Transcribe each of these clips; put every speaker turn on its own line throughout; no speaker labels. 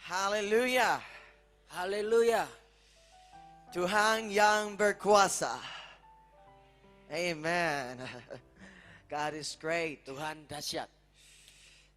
Haleluya.
Haleluya.
Tuhan yang berkuasa. Amen. God is great.
Tuhan dahsyat.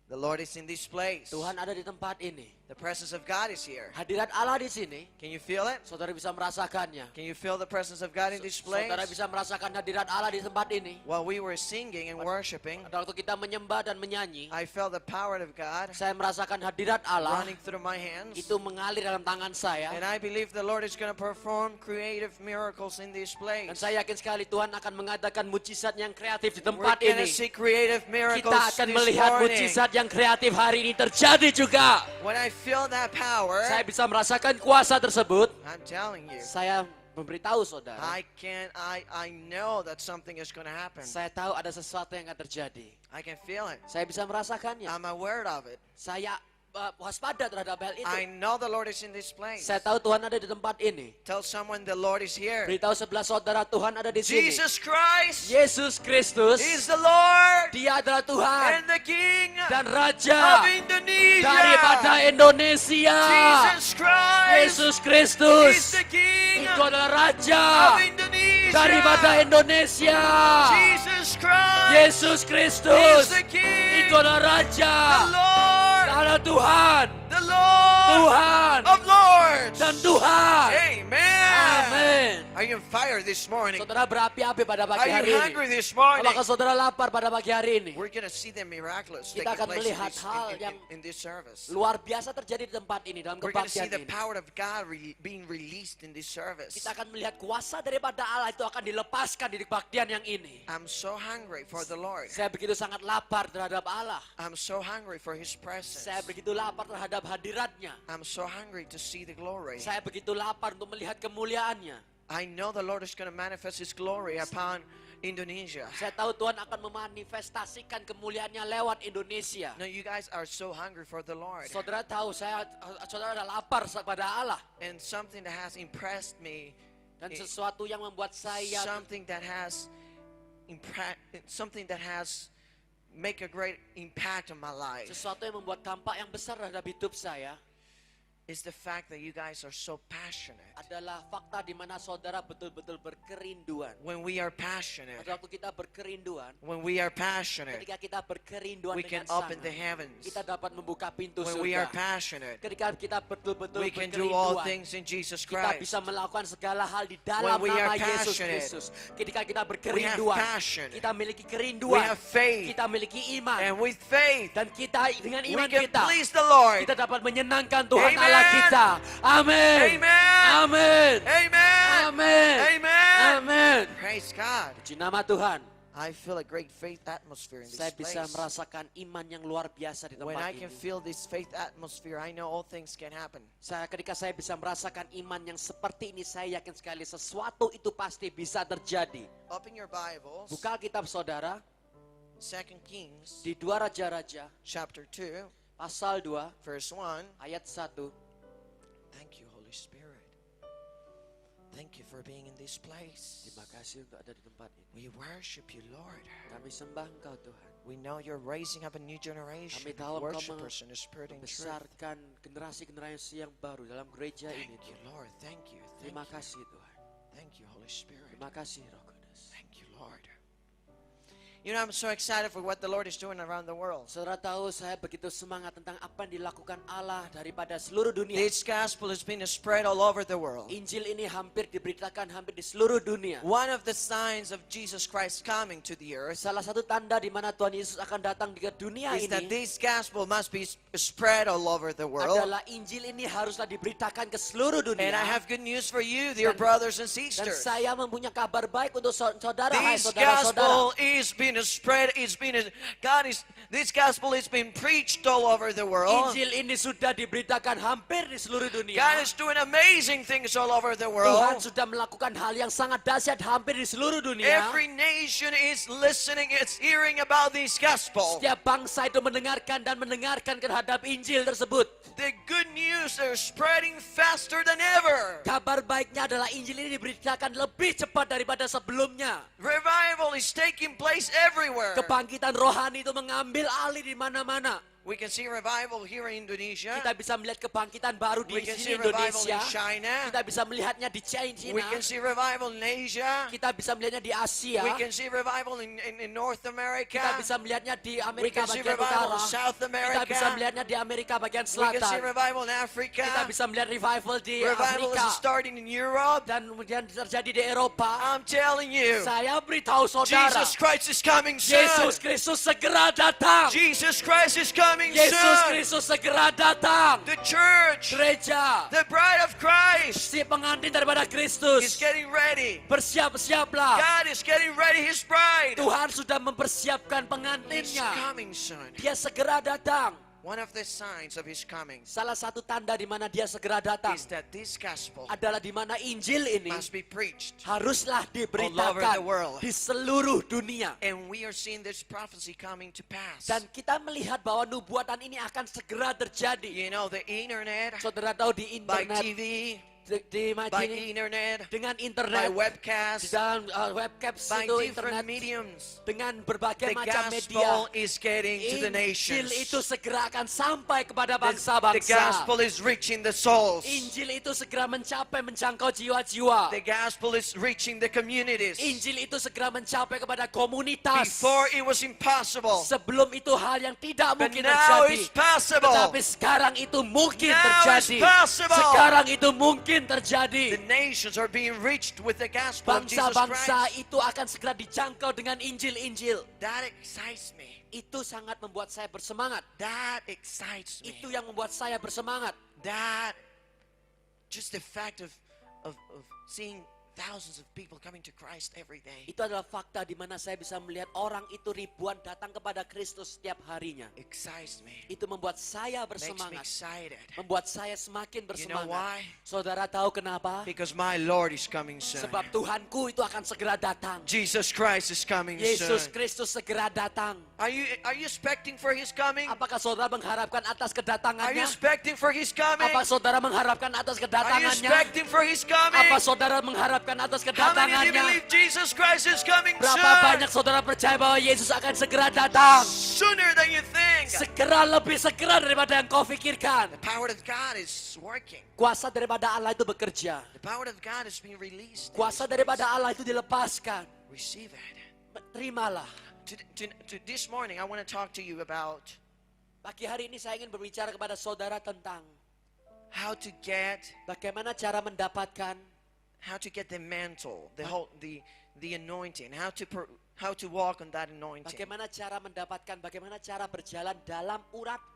The Lord is in this place.
Tuhan ada di tempat ini.
The presence of God is here.
Hadirat Allah di sini.
Can you feel it?
Saudara bisa merasakannya.
Can you feel the presence of God in this place?
Saudara bisa merasakan hadirat Allah di tempat ini.
While we were singing and worshiping,
Pada waktu kita menyembah dan menyanyi,
I felt the power of God
saya merasakan hadirat Allah
running through my hands.
itu mengalir dalam tangan saya.
And I believe the Lord is going to perform creative miracles in this
Dan
place.
saya yakin sekali Tuhan akan mengadakan mujizat yang kreatif di
We're
tempat
going to
ini.
see creative miracles
Kita akan
this
melihat
morning.
mujizat yang kreatif hari ini terjadi juga.
When I feel that power,
Saya bisa merasakan kuasa tersebut.
I'm telling you,
Saya memberitahu saudara.
I know that something is going to happen.
Saya tahu ada sesuatu yang akan terjadi.
I can feel it.
Saya bisa merasakannya.
I'm aware of it.
Saya waspada terhadap hal itu.
I know the Lord is in this place.
Saya tahu Tuhan ada di tempat ini.
Tell someone the Lord is here.
Beritahu sebelah saudara Tuhan ada di sini.
Jesus Christ
Yesus Kristus,
is the Lord
Dia adalah Tuhan
and the King
dan
of
Raja
Indonesia.
daripada Indonesia.
Jesus Christ
Yesus
is
Kristus
the King
itu adalah Raja
of Indonesia.
daripada Indonesia.
Jesus Christ
Yesus
is
Kristus
the King,
itu adalah Raja,
the Lord,
adalah Tuhan,
the Lord
Tuhan
of Lords.
dan Tuhan.
Amen.
Amin.
Are you on fire this morning?
Saudara berapi-api pada
Are
pagi
you
hari ini.
hungry this morning?
Apakah saudara lapar pada pagi hari ini?
We're going to see the miraculous
Kita
taking
akan
place
melihat hal yang
in this service.
luar biasa terjadi di tempat ini, dalam
We're going to see
kebaktian
the
ini.
power of God being released in this service.
Kita akan melihat kuasa daripada Allah itu akan dilepaskan di kebaktian yang ini.
I'm so hungry for the Lord.
Saya begitu sangat lapar terhadap Allah.
I'm so hungry for His presence.
Saya begitu lapar terhadap hadiratnya.
I'm so hungry to see the glory.
Saya begitu lapar untuk melihat kemuliaannya.
I know the Lord is going to manifest His glory upon Indonesia.
Saya tahu Tuhan akan memanifestasikan kemuliaannya lewat Indonesia.
Now you guys are so hungry for the Lord.
Saudara tahu, saudara ada lapar kepada Allah.
And something that has impressed me,
Dan sesuatu yang membuat saya,
something that has make a great impact on my life,
sesuatu yang membuat dampak yang besar terhadap hidup saya,
is the fact that you guys are so passionate.
adalah fakta di mana saudara betul-betul berkerinduan.
When we are passionate,
Pada waktu kita berkerinduan,
when we are passionate,
ketika kita berkerinduan
we can
dengan
open the
sangat,
heavens.
kita dapat membuka pintu
When we are
surga.
passionate,
Ketika kita betul-betul
we can do all
berkerinduan,
things in Jesus
kita
Christ.
bisa melakukan segala hal di dalam
When we
nama
are
Yesus
passionate,
Kristus. Ketika kita
we have
berkerinduan,
passion,
kita memiliki
we
kerinduan,
have faith,
kita memiliki iman,
and with faith,
dan kita dengan
we
iman
can
kita,
please the Lord.
kita dapat menyenangkan Tuhan
Amen.
Allah kita. Amin.
Amen.
Amin.
Amen.
Amin.
Amen.
Amin.
Praise God.
Puji nama Tuhan.
I feel a great faith atmosphere in this
Saya bisa
place.
merasakan iman yang luar biasa di
When I
tempat
can
ini.
feel this faith atmosphere, I know all things can happen.
Ketika saya bisa merasakan iman yang seperti ini, saya yakin sekali sesuatu itu pasti bisa terjadi.
Open your Bibles.
Buka Alkitab saudara
2 Kings
di 2 Raja-Raja
chapter 2,
pasal 2
verse 1.
ayat 1.
Thank you, Holy Spirit. Thank you for being in this place.
Terima kasih untuk ada di tempat ini.
We worship you, Lord.
Kami sembah Engkau Tuhan.
We know you're raising up a new generation
Kami
of
tahu Engkau
worshipers in the spirit and truth.
membesarkan generasi-generasi yang baru dalam gereja ini.
Thank you,
Tuhan.
Lord. Thank you.
Terima
Thank you.
kasih Tuhan.
Thank you, Holy Spirit.
Terima kasih Roh Kudus.
Thank you, Lord. You know, I'm so excited for what the Lord is doing around the world.
Saudara tahu saya begitu semangat tentang apa yang dilakukan Allah daripada seluruh dunia.
This gospel has been spread all over the world.
Injil ini hampir diberitakan hampir di seluruh dunia.
One of the signs of Jesus Christ coming to the earth
Salah satu tanda di mana Tuhan Yesus akan datang di dunia
is that
ini
this gospel must be spread all over the world.
adalah Injil ini haruslah diberitakan ke seluruh dunia.
And I have good news for you, dear brothers and
Dan
sisters.
saya mempunyai kabar baik untuk saudara, hai
This
saudara-saudara.
gospel is being spread. This gospel is being preached all over the world.
Injil ini sudah diberitakan hampir di seluruh dunia.
God is doing amazing things all over the
Tuhan
world.
sudah melakukan hal yang sangat dahsyat hampir di seluruh dunia.
Every nation is listening, it's hearing about this gospel.
Setiap bangsa itu mendengarkan terhadap Injil tersebut.
The good news are spreading faster than ever.
Kabar baiknya adalah Injil ini diberitakan lebih cepat daripada sebelumnya.
Revival is taking place everywhere.
Kebangkitan rohani itu mengambil alih di mana-mana.
We can see revival here in Indonesia.
Kita bisa melihat kebangkitan baru di
We can see
sini
revival
Indonesia.
in China.
Kita bisa melihatnya di China.
We can see revival in Asia.
Kita bisa melihatnya di Asia.
We can see revival in North America.
Kita bisa melihatnya di
We
Amerika
can see
bagian
revival
utara.
in South
Kita
America.
bisa melihatnya di Amerika bagian
We can see
selatan.
revival in Africa.
Kita bisa melihat revival di
Revival
Afrika.
is starting in Europe.
Dan kemudian terjadi di Eropa.
I'm telling you,
Saya beritahu saudara,
Jesus Christ is coming soon.
Yesus Kristus segera datang.
Jesus Christ is coming
Yesus
soon.
Kristus segera datang.
The church,
Gereja,
the bride of Christ,
si pengantin daripada
is
Kristus,
getting ready.
bersiap-siaplah.
God is getting ready His bride.
Tuhan sudah mempersiapkan
He's
pengantinnya.
coming soon.
Dia segera datang.
One of the signs of His coming
Salah satu tanda di mana dia segera datang
is that this gospel
adalah di mana Injil ini
must be preached.
haruslah
all over the
diberitakan
world.
di seluruh dunia.
And we are seeing this prophecy coming to pass.
Dan kita melihat bahwa nubuatan ini akan segera terjadi.
You know, the internet,
Saudara tahu di
by
internet,
TV,
di
by
majini,
internet,
dengan
by
internet, di
webcast,
dalam webcam
by
itu
different
internet,
mediums.
dengan berbagai
The
macam media.
gospel is getting to the
Injil
nations.
itu segera akan sampai kepada
The
bangsa-bangsa.
gospel is reaching the souls.
Injil itu segera menjangkau jiwa-jiwa.
The gospel is reaching the communities.
Injil itu segera mencapai kepada komunitas.
Before it was impossible,
Sebelum itu hal yang tidak
but
mungkin
now
terjadi.
it's possible.
Tetapi sekarang itu mungkin
Now it's
terjadi.
possible.
Sekarang itu mungkin terjadi.
The nations are being reached with the gospel of Jesus
Bangsa-bangsa
Christ.
itu akan segera dijangkau dengan Injil-Injil.
That excites me.
Itu sangat membuat saya bersemangat.
That excites me.
Itu yang membuat saya bersemangat.
That, just the fact of seeing thousands of people coming to Christ every day
Itu adalah fakta di mana saya bisa melihat orang itu ribuan datang kepada Kristus setiap harinya.
excites me.
Itu membuat saya
Makes me
bersemangat.
excited.
Membuat saya semakin
You know
bersemangat.
why?
Saudara tahu kenapa?
Because my Lord is coming soon.
Sebab Tuhanku itu akan segera datang.
Jesus Christ is coming
Yesus
soon.
Kristus segera datang.
Are you expecting for His coming?
Apakah saudara mengharapkan atas
Are you
kedatangannya?
expecting for His coming?
Apa saudara mengharapkan atas
Are you
kedatangannya?
expecting for His coming?
Apa saudara mengharapkan atas
How many of you
kedatangannya?
believe Jesus Christ is coming
Berapa
soon?
banyak saudara percaya bahwa Yesus akan segera datang?
Sooner than you think.
Segera, lebih segera daripada yang kau pikirkan.
The power of God is working.
Kuasa daripada Allah itu bekerja.
The power of God is being released.
Kuasa daripada Allah itu dilepaskan.
Receive it.
Terimalah.
This morning, I want to talk to you about
Pagi hari ini saya ingin berbicara kepada saudara tentang
how to get
bagaimana cara mendapatkan
the mantle, the anointing, how to walk on that anointing.
bagaimana cara berjalan dalam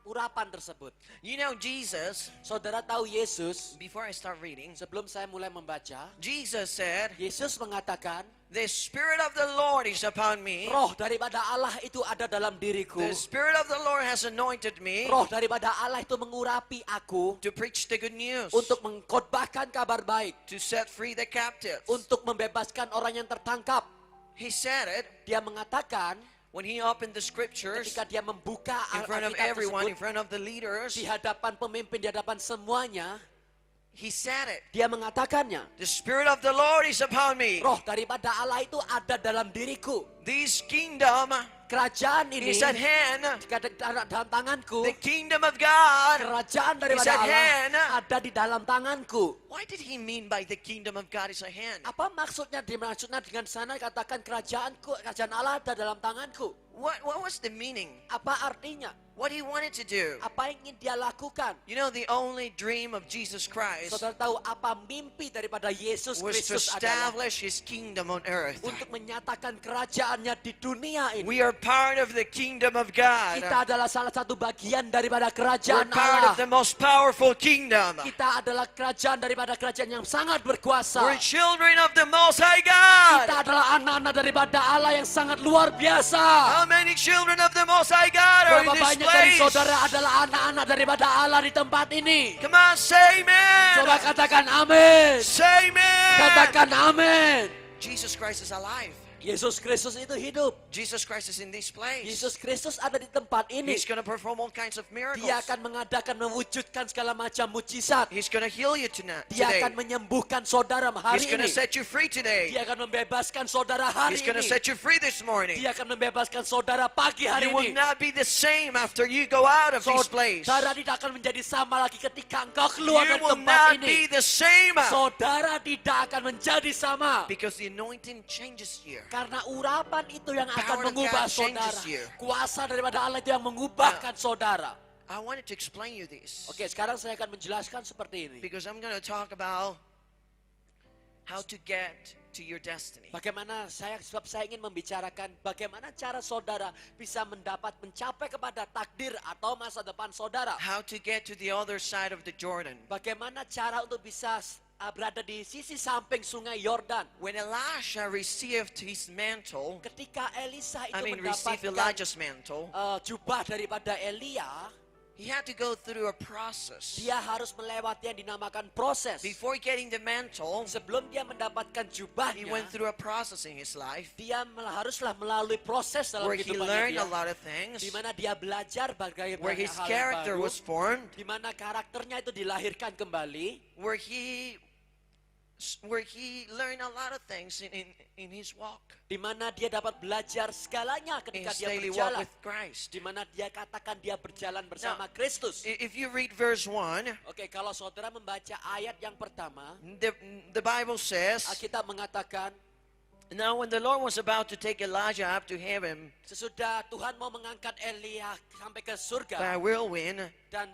urapan tersebut.
You know, Jesus,
Saudara tahu Yesus,
before I start reading,
sebelum saya mulai membaca,
Jesus said,
Yesus mengatakan,
the Spirit of the Lord is upon me.
roh daripada Allah itu ada dalam diriku.
The Spirit of the Lord has anointed me
Roh daripada Allah itu mengurapi aku
to preach the good news,
untuk mengkhotbahkan kabar baik,
to set free the captives.
untuk membebaskan orang yang tertangkap.
He said it
Dia mengatakan
when he opened the scriptures
ketika dia membuka
in front of
Alkitab
everyone, in
tersebut
front of the leaders.
di hadapan pemimpin, di hadapan semuanya,
He said it.
dia mengatakannya.
The Spirit of the Lord is upon me.
Roh daripada Allah itu ada dalam diriku.
This kingdom
Kerajaan ini
is at hand.
dalam tanganku.
The kingdom of God.
Kerajaan
is
daripada
at
Allah
hand.
ada di dalam tanganku.
What did he mean by the kingdom of God is at hand?
Apa maksudnya dengan sana katakan kerajaan Allah ada dalam tanganku?
What was the meaning?
Apa artinya?
What he wanted to do?
Apa yang ingin dia lakukan?
You know, the only dream of Jesus Christ
Saudara tahu apa mimpi daripada Yesus
was to
Kristus adalah
establish his kingdom on earth.
untuk menyatakan kerajaannya di dunia ini.
We are part of the kingdom of God.
Kita adalah salah satu bagian daripada
We're
kerajaan
part of
Allah.
the most powerful kingdom.
Kita adalah kerajaan daripada kerajaan yang sangat
We're
berkuasa.
children of the Most High God.
Kita adalah anak-anak daripada Allah yang sangat luar biasa.
How many children of the Most High God are
Berapa
in this
banyak dari
place?
saudara adalah anak-anak daripada Allah di tempat ini?
Come on, say amen.
Coba katakan amin.
Say amen.
Katakan amin.
Jesus Christ is alive.
Yesus Kristus itu hidup.
Jesus Christ is in this place.
Yesus Kristus ada di tempat ini.
He's going to perform all kinds of miracles.
Dia akan mengadakan, mewujudkan segala macam mujizat.
He's going to heal you tonight.
Dia
Today.
akan menyembuhkan saudara hari
He's going to
ini.
set you free today.
Dia akan membebaskan saudara hari
He's going to
ini.
set you free this morning.
Dia akan membebaskan saudara pagi hari
You will
ini.
not be the same after you go out of this place.
Saudara tidak akan menjadi sama lagi ketika engkau keluar
You
dari
will
tempat
not
ini.
be the same.
Saudara tidak akan menjadi sama.
Because the anointing changes you.
Karena urapan itu yang akan
Power of
mengubah
God changes
saudara.
you.
Kuasa daripada Allah itu yang mengubahkan saudara.
I wanted to explain you this.
Oke, sekarang saya akan menjelaskan seperti ini.
Because I'm going to talk about how to get to your destiny.
Bagaimana sebab saya ingin membicarakan bagaimana cara saudara bisa mencapai kepada takdir atau masa depan saudara.
How to get to the other side of the Jordan.
Bagaimana cara untuk bisa berada di sisi samping sungai Yordan.
When Elisha received his mantle,
Ketika Elisa itu
received
mendapatkan
Elijah's mantle,
jubah daripada Elia,
he had to go through a process.
dia harus melewati yang dinamakan proses.
Before getting the mantle,
Sebelum dia mendapatkan
he
jubahnya,
went through a process in his life
dia haruslah melalui proses dalam
where he
kehidupannya
learned
dia.
a lot of things,
Di mana dia belajar berbagai
where his
hal yang
character
baru,
was formed,
di mana karakternya itu dilahirkan kembali,
where he learned a lot of things in his walk,
di mana dia dapat belajar segalanya
in
ketika
his
dia
daily walk
berjalan,
with Christ.
di mana dia katakan dia berjalan bersama Kristus.
If you read verse 1,
Oke, kalau saudara membaca ayat yang pertama,
the Bible says,
Alkitab mengatakan,
now when the Lord was about to take Elijah up to heaven
sesudah Tuhan mau mengangkat Elia sampai ke
by a
surga
whirlwind,
dan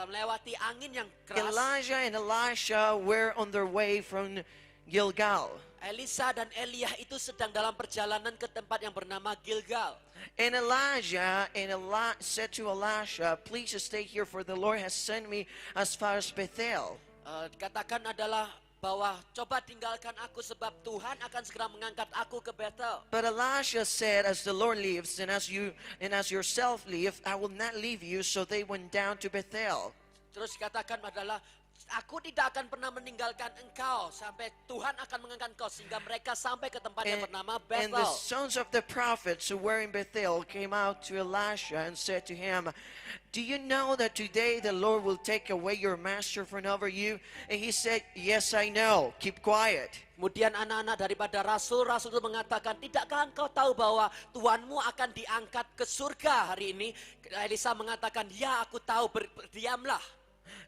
melewati angin yang keras,
Elijah and Elisha were on their way from Gilgal.
Elisa dan Elia itu sedang dalam perjalanan ke tempat yang bernama Gilgal.
And Elijah said to Elisha, please stay here, for the Lord has sent me as far as Bethel.
Dikatakan adalah bahwa coba tinggalkan aku sebab Tuhan akan segera mengangkat aku ke Bethel.
But Elisha said, as the Lord lives, and as yourself live, I will not leave you. So they went down to Bethel.
Terus dikatakan adalah aku tidak akan pernah meninggalkan engkau sampai Tuhan akan mengangkat engkau, sehingga mereka sampai ke tempat yang bernama
And the
Bethel.
sons of the prophets who were in Bethel came out to Elisha and said to him, do you know that today the Lord will take away your master from over you? And he said, yes, I know. Keep quiet.
Kemudian anak-anak daripada rasul-rasul itu mengatakan, tidakkah engkau tahu bahwa Tuhanmu akan diangkat ke surga hari ini? Elisa mengatakan, ya aku tahu, berdiamlah.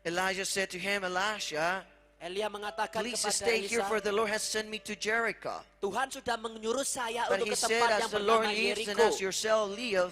Elijah said to him, Elisha,
Elia mengatakan
please
kepada
stay here,
Elisa,
for the Lord has sent me to Jericho.
Tuhan sudah menyuruh saya
But
untuk
he
ke
said,
tempat
as
yang
the Lord
bernama
lives and
Yeriko.
as yourself live,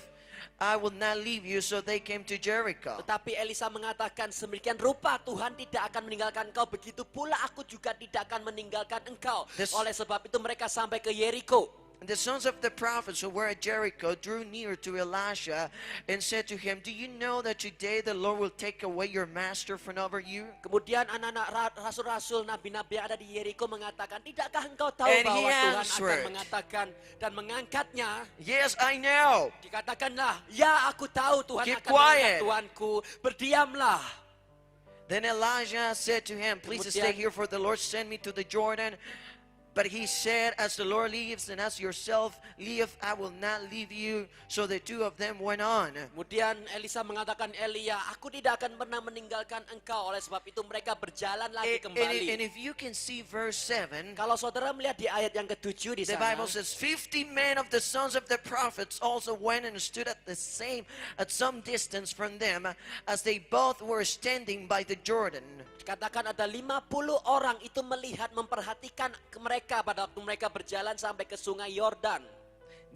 I will not leave you. So they came to Jericho.
Tetapi Elisa mengatakan, sedemikian rupa Tuhan tidak akan meninggalkan engkau, begitu pula aku juga tidak akan meninggalkan engkau. Oleh sebab itu mereka sampai ke Yeriko.
And the sons of the prophets who were at Jericho drew near to Elisha and said to him, do you know that today the Lord will take away your master from over you?
Kemudian anak-anak rasul-rasul, nabi-nabi yang ada di Yeriko mengatakan, tidakkah engkau tahu
And he
bahwa Tuhan akan
answered,
mengatakan dan mengangkatnya?
Yes, I know.
Dikatakanlah, ya aku tahu Tuhan
Keep
akan
quiet.
mengangkat tuanku, berdiamlah.
Then Elijah said to him, please stay here, for the Lord sent me to the Jordan. But he said, as the Lord lives and as yourself live, I will not leave you. So the two of them went on.
Kemudian Elisa mengatakan, Elia, aku tidak akan pernah meninggalkan engkau. Oleh sebab itu mereka berjalan lagi
And
kembali.
if you can see verse 7,
Kalau saudara melihat di ayat yang ke-7 di
the
sana,
Bible says, 50 men of the sons of the prophets also went and stood at some distance from them, as they both were standing by the Jordan.
dikatakan ada 50 orang itu melihat, memperhatikan ke mereka pada waktu mereka berjalan sampai ke sungai Yordan.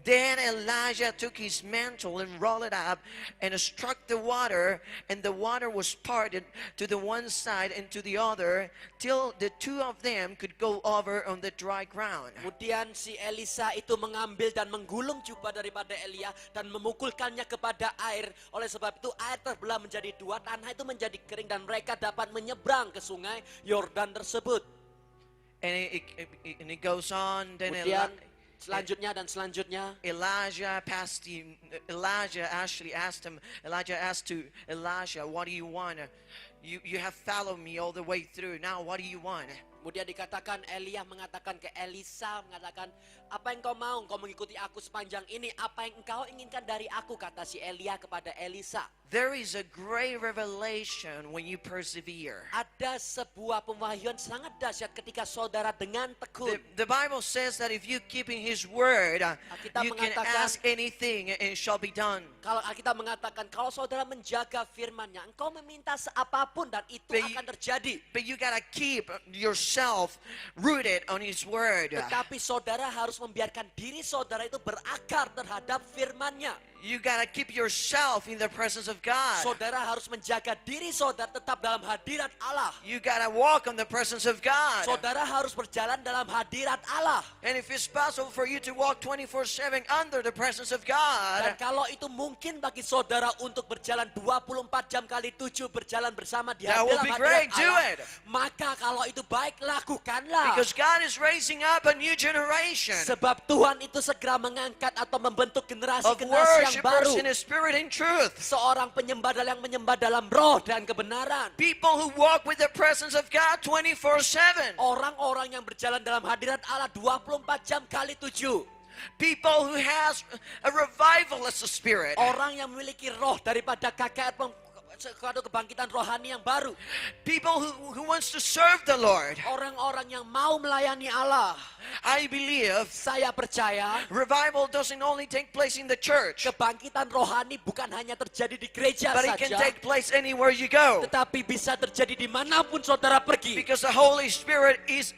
Then Elijah took his mantle and rolled it up and struck the water, and the water was parted to the one side and to the other, till the two of them could go over on the dry ground.
Kemudian si Elisa itu mengambil dan menggulung jubah daripada Elia dan memukulkannya kepada air. Oleh sebab itu air terbelah menjadi dua, tanah itu menjadi kering dan mereka dapat menyeberang ke sungai Yordan tersebut.
And it goes on. Then
Kemudian selanjutnya dan selanjutnya
Elijah asked to Elisha, what do you want? You have followed me all the way through. Now what do you want?
Kemudian dikatakan Elia mengatakan ke Elisa, mengatakan, apa yang kau mau? Engkau mengikuti aku sepanjang ini. Apa yang engkau inginkan dari aku? Kata si Elia kepada Elisa.
There is a great revelation when you persevere.
Ada sebuah pemahyuan sangat dahsyat ketika saudara dengan tekun.
The Bible says that if you keep in His word,
Alkitab
you can
mengatakan-
ask anything and it shall be done.
Kalau kita mengatakan, kalau saudara menjaga firman-Nya, engkau meminta seapapun dan itu
But you-
akan terjadi.
But you gotta keep yourself rooted on His word.
Tetapi saudara harus membiarkan diri saudara itu berakar terhadap firman-Nya.
You gotta keep yourself in the presence of God.
Saudara harus menjaga diri saudara tetap dalam hadirat Allah.
You gotta walk on the presence of God.
Saudara harus berjalan dalam hadirat Allah.
And if it's possible for you to walk 24/7 under the presence of
Dan
God,
kalau itu mungkin bagi saudara untuk berjalan 24 jam kali 7 berjalan bersama di
That will
dalam
be
hadirat
great. Do
Allah,
it.
maka kalau itu baik lakukanlah.
because God is raising up a new generation
Sebab Tuhan itu segera mengangkat atau membentuk
of
generasi-generasi yang
worshipers
baru.
in the spirit and truth.
Seorang penyembah yang menyembah dalam roh dan kebenaran.
People who walk with the presence of God 24/7.
Orang-orang yang berjalan dalam hadirat Allah 24 jam kali 7.
People who has a revivalist spirit.
Orang yang memiliki roh daripada KKR suatu kebangkitan rohani yang baru.
People who wants to serve the Lord.
Orang-orang yang mau melayani Allah.
I believe
Saya percaya
revival doesn't only take place in the church,
kebangkitan rohani bukan hanya terjadi di gereja
but it can
saja,
take place anywhere you go.
tetapi bisa terjadi dimanapun saudara pergi.
Because the Holy Spirit is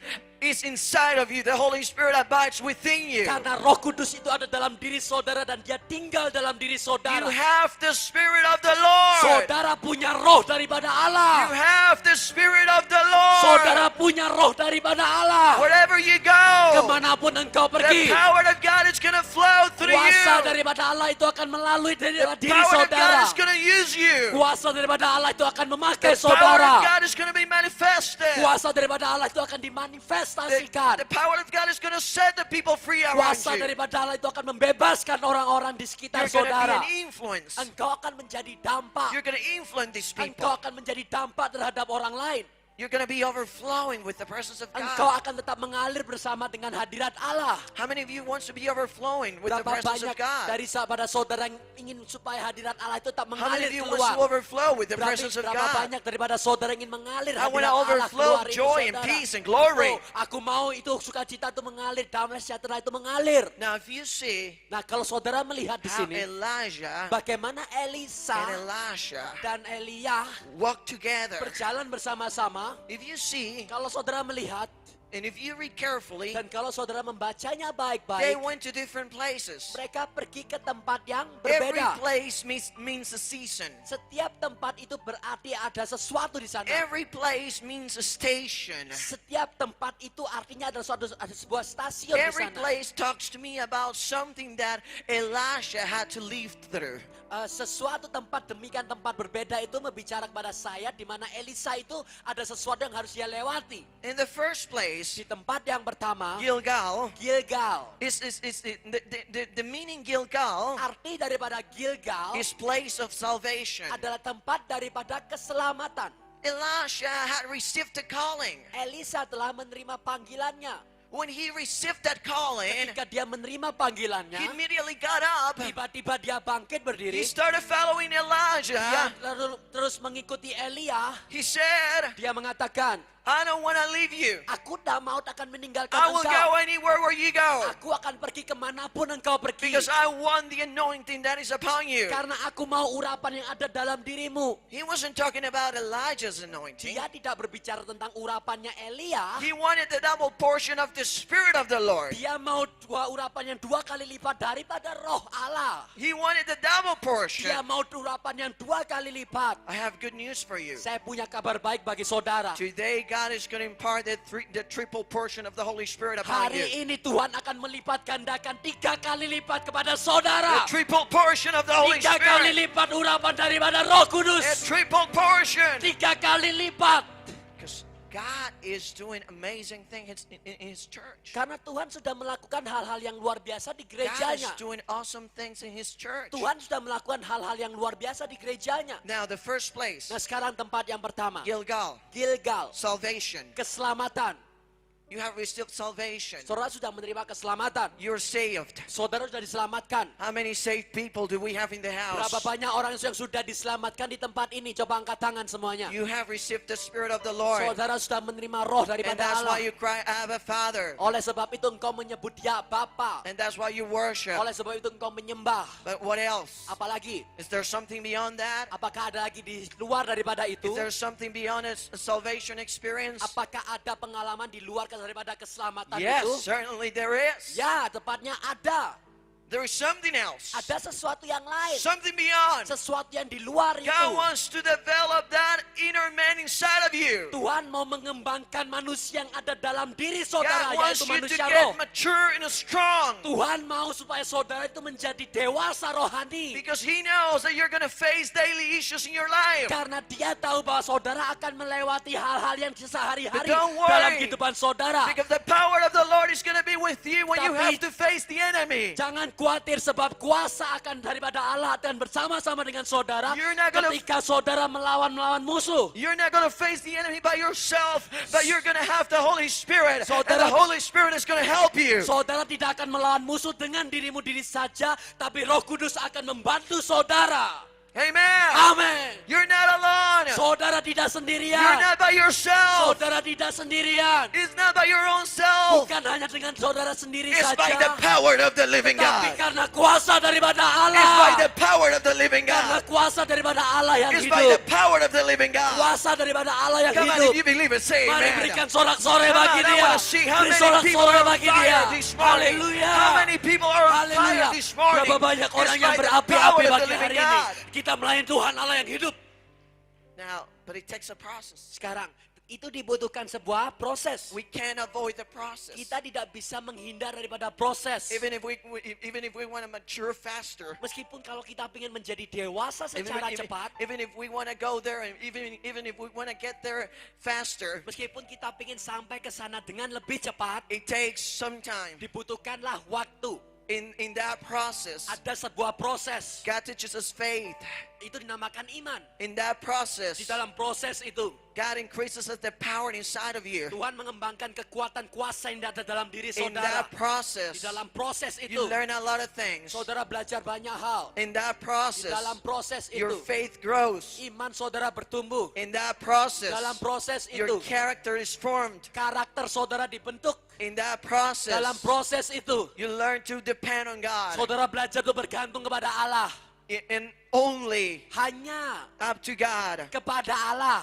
inside of you. The Holy Spirit abides within you.
Karena Roh Kudus itu ada dalam diri saudara dan dia tinggal dalam diri
You
saudara.
have the Spirit of the Lord.
Saudara punya roh daripada
You
Allah.
have the Spirit of the Lord.
Saudara punya roh daripada Allah.
Wherever you go,
Kemanapun engkau
the
pergi,
power of God is going to flow through
kuasa
you.
daripada Allah itu akan melalui diri
The
diri
power of God
saudara.
is going to use you.
Kuasa daripada Allah itu akan memakai
The power of
saudara.
God is going to be manifested.
Kuasa daripada Allah itu akan dimanifestasikan.
The power of God is going to set the people free around
Kuasa
you.
daripada Allah itu akan membebaskan orang-orang di sekitar
You're going to be
saudara.
an influence.
Engkau akan menjadi dampak.
You're going to influence these
Engkau
people.
akan menjadi dampak terhadap orang lain.
You're going to be overflowing with the presence of
Engkau
God.
akan tetap mengalir bersama dengan hadirat Allah.
How many of you wants to be overflowing with the
Berapa
presence
banyak
of God?
dari sahabat saudara yang ingin supaya hadirat Allah itu tetap
How many
mengalir
of you wants to
keluar?
overflow with the
Berarti
presence of
berapa
God?
banyak daripada saudara yang ingin mengalir
I want
hadirat
to
Allah
overflow
keluar ini
joy and
saudara.
peace and glory.
Oh, aku mau itu sukacita itu mengalir, damai sejahtera itu mengalir.
Now, if you see
Nah, kalau saudara melihat di
how
sini
Elijah
bagaimana Elisa
and Elisha
dan Elia
walk together,
berjalan bersama-sama,
if you see
kalau saudara melihat
and if you read carefully,
dan kalau saudara membacanya
they
baik-baik,
went to different places.
mereka pergi ke tempat yang
Every
berbeda.
place means a season.
Setiap tempat itu berarti ada sesuatu di sana.
Every place means a station.
Setiap tempat itu artinya ada sebuah stasiun di
Every
sana.
place talks to me about something that Elisha had to live through.
Sesuatu tempat demikian tempat berbeda itu membicara kepada saya di mana Elisa itu ada sesuatu yang harus dia lewati.
In the first place,
Di tempat yang pertama,
Gilgal
Gilgal.
is the meaning Gilgal
Arti daripada Gilgal
is place of salvation.
adalah tempat daripada keselamatan.
Elisha had received the calling.
Elisa telah menerima panggilannya.
When he received that calling,
Ketika dia menerima
he
panggilannya,
immediately got up.
tiba-tiba dia bangkit
He
berdiri.
started following
Dia
Elijah.
terus mengikuti Elia.
He said,
Dia mengatakan,
I don't want to leave you.
aku tak mau akan meninggalkan
I will
engkau.
go anywhere where you go.
Aku akan pergi kemanapun engkau pergi.
Because I want the anointing that is upon you.
Karena aku mau urapan yang ada dalam dirimu.
He wasn't talking about Elijah's anointing.
Dia tidak berbicara tentang urapannya Elia.
He wanted the double portion of the Spirit of the Lord.
Dia mau urapan yang 2 kali lipat daripada roh Allah.
He wanted the double portion.
Dia mau urapan yang 2 kali lipat.
I have good news for you.
Saya punya kabar baik bagi saudara.
Today, God is going to impart the triple portion of the Holy Spirit upon you.
Hari ini Tuhan akan melipat gandakan 3 kali lipat kepada saudara.
The triple portion of the Holy
3 kali
Spirit.
lipat urapan daripada Roh
A
Kudus.
triple portion.
3 kali lipat.
Because God is doing amazing things in His church.
Karena Tuhan sudah melakukan hal-hal yang luar biasa di
God is
gerejanya.
doing awesome things in His church.
Tuhan sudah melakukan hal-hal yang luar biasa di gerejanya.
Now, the first place,
Nah, sekarang tempat yang pertama.
Gilgal,
Gilgal.
salvation.
Keselamatan.
You have received salvation.
Saudara sudah menerima keselamatan.
You're saved.
Saudara sudah diselamatkan.
How many saved people do we have in the house?
Berapa banyak orang yang sudah diselamatkan di tempat ini? Coba angkat tangan semuanya.
You have received the Spirit of the Lord.
Saudara sudah menerima roh
And
daripada
that's why
Allah.
you cry, Abba, Father.
Oleh sebab itu engkau menyebut dia Bapa.
And that's why you worship.
Oleh sebab itu engkau menyembah.
But what else?
Apalagi?
Is there something beyond that?
Apakah ada lagi di luar daripada itu?
Is there something beyond a salvation experience?
Apakah ada pengalaman di luar daripada keselamatan
Yes,
itu?
certainly there is.
Ya, tepatnya ada.
There is something else.
Ada sesuatu yang lain.
Something beyond.
Sesuatu yang di luar itu.
God wants to develop that inner man inside of you.
Tuhan mau mengembangkan manusia yang ada dalam diri
God
saudara,
wants
yaitu
you to
manusia
get
roh.
mature and strong.
Tuhan mau supaya saudara itu menjadi dewasa rohani.
Because He knows that you're going to face daily issues in your life.
Karena dia tahu bahwa saudara akan melewati hal-hal yang sehari-hari
But don't worry.
dalam kehidupan saudara.
Because the power of the Lord is going to be with you when you
Tapi-
have to face the enemy.
Jangan khawatir sebab kuasa akan daripada Allah akan bersama-sama dengan saudara
You're not gonna-
ketika saudara melawan musuh.
You're not going to face the enemy by yourself, but you're going to have the Holy Spirit. And
Saudara-
the Holy Spirit is going to help you.
Saudara tidak akan melawan musuh dengan dirimu diri saja, tapi Roh Kudus akan membantu saudara.
Amen.
Amin.
You're not alone.
Saudara tidak
You're
sendirian.
not by yourself.
Saudara tidak sendirian.
It's not by your own self.
Bukan hanya dengan saudara sendiri
It's by the
saja,
power of the living
tapi
God.
karena kuasa daripada
It's by
Allah.
the power of the living
Karena
God.
kuasa daripada Allah yang
It's by the
hidup.
power of the living God.
Kuasa daripada Allah yang
Come on,
hidup.
if you believe it, say
Mari
amen.
berikan sorak-sorai
Come
bagi
on, I
dia.
want to see how
Beri
many people
sorak-sorai
are on
bagi dia.
fire this morning.
Haleluya.
How many people are on fire
Haleluya.
this morning?
Berapa banyak orang
It's
yang
by the
berapi-api
power of the
bagi
living
hari ini.
God.
Kita melayani Tuhan Allah yang hidup.
Now, but it takes a process.
Sekarang, itu dibutuhkan sebuah proses.
We can't avoid the process.
Kita tidak bisa menghindar daripada proses.
Even if we want to mature faster,
Meskipun kalau kita ingin menjadi dewasa secara cepat,
even if we want to go there, and even if we want to get there faster,
meskipun kita ingin sampai ke sana dengan lebih cepat,
it takes some time.
dibutuhkanlah waktu.
In that process,
Ada sebuah proses.
God teaches us faith.
Itu dinamakan iman.
In that process,
Di dalam proses itu,
God increases us the power inside of you.
Tuhan mengembangkan kekuatan kuasa yang ada dalam diri
In
saudara.
that process,
Di dalam proses
you
itu,
learn a lot of things.
saudara belajar banyak hal.
In that
Di
process,
dalam proses
your
itu,
faith grows.
iman saudara bertumbuh.
In that process,
Dalam proses
your
itu,
character is formed.
karakter saudara dibentuk.
In that process,
Dalam proses itu,
you learn to depend on God
saudara belajar untuk bergantung kepada Allah.
and only
Hanya
up to God.
kepada Allah.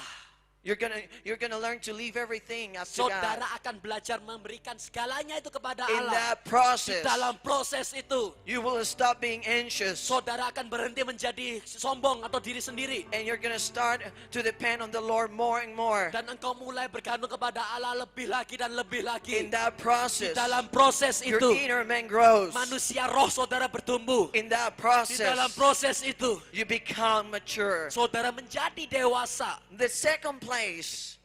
You're gonna learn to leave everything up to God.
Saudara akan belajar memberikan segalanya itu kepada
In
Allah.
that
Di
process,
dalam proses itu,
you will stop being anxious
saudara akan berhenti menjadi sombong atau diri sendiri.
and you're gonna start to depend on the Lord more and more.
Dan engkau mulai bergantung kepada Allah lebih lagi dan lebih lagi.
In that
Di
process,
dalam proses
your
itu,
inner man grows.
manusia roh saudara bertumbuh.
In that
Di dalam
process,
proses itu,
you become mature.
saudara menjadi dewasa.
The second place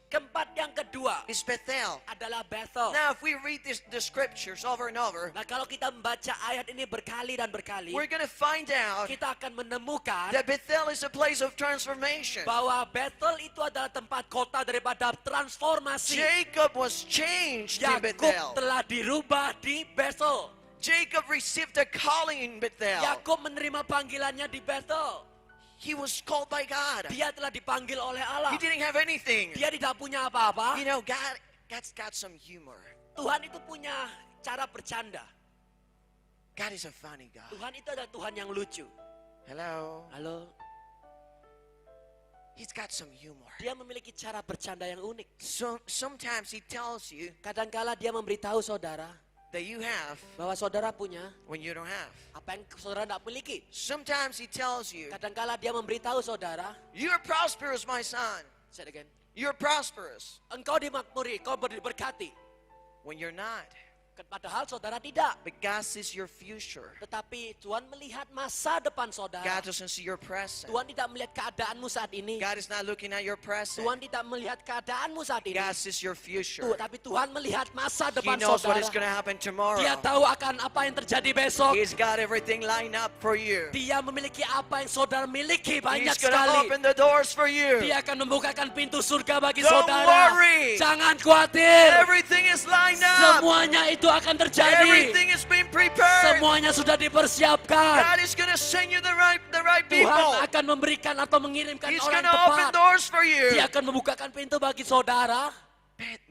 Tempat yang kedua
is Bethel.
adalah Bethel.
Now, if we read the scriptures over and over,
Nah, kalau kita membaca ayat ini berkali dan berkali,
we're gonna find out
kita akan menemukan
that Bethel is a place of transformation.
bahwa Bethel itu adalah tempat kota daripada transformasi.
Jacob was changed in
Yakub
Bethel.
telah dirubah di Bethel.
Jacob received a calling in Bethel.
Yakub menerima panggilannya di Bethel.
He was called by God.
Dia telah dipanggil oleh Allah.
He didn't have anything.
Dia tidak punya apa-apa.
You know, God's got some humor.
Tuhan itu punya cara bercanda.
God is a funny God.
Tuhan itu adalah Tuhan yang lucu.
Hello.
Halo.
He's got some humor.
Dia memiliki cara bercanda yang unik.
So sometimes he tells you
Kadangkala dia memberitahu saudara
that you have
bahwa saudara punya
when you don't have.
apa yang saudara tidak miliki.
Sometimes he tells you,
Kadangkala dia memberitahu saudara,
you're prosperous, my son.
say it again.
You're prosperous
Engkau dimakmuri, engkau diberkati.
when you're not.
Padahal saudara tidak.
But God sees your future.
Tetapi Tuhan melihat masa depan saudara.
God doesn't see your present.
Tuhan tidak melihat keadaanmu saat ini.
God is not looking at your present.
Tuhan tidak melihat keadaanmu saat ini.
God sees your future.
Tapi Tuhan melihat masa
He
depan
knows what
saudara.
is going to happen tomorrow.
Dia tahu akan apa yang terjadi besok.
He's got everything lined up for you.
Dia memiliki apa yang saudara miliki banyak
He's going to
sekali.
open the doors for you.
Dia akan membukakan pintu surga bagi
Don't
saudara.
worry.
Jangan khawatir.
Everything is lined up.
Semuanya itu akan terjadi.
Everything is being prepared.
Semuanya sudah dipersiapkan.
God is going to send you the right
Tuhan
people.
akan memberikan atau mengirimkan
He's
orang
going to open
tepat.
doors for you.
Dia akan membukakan pintu bagi saudara.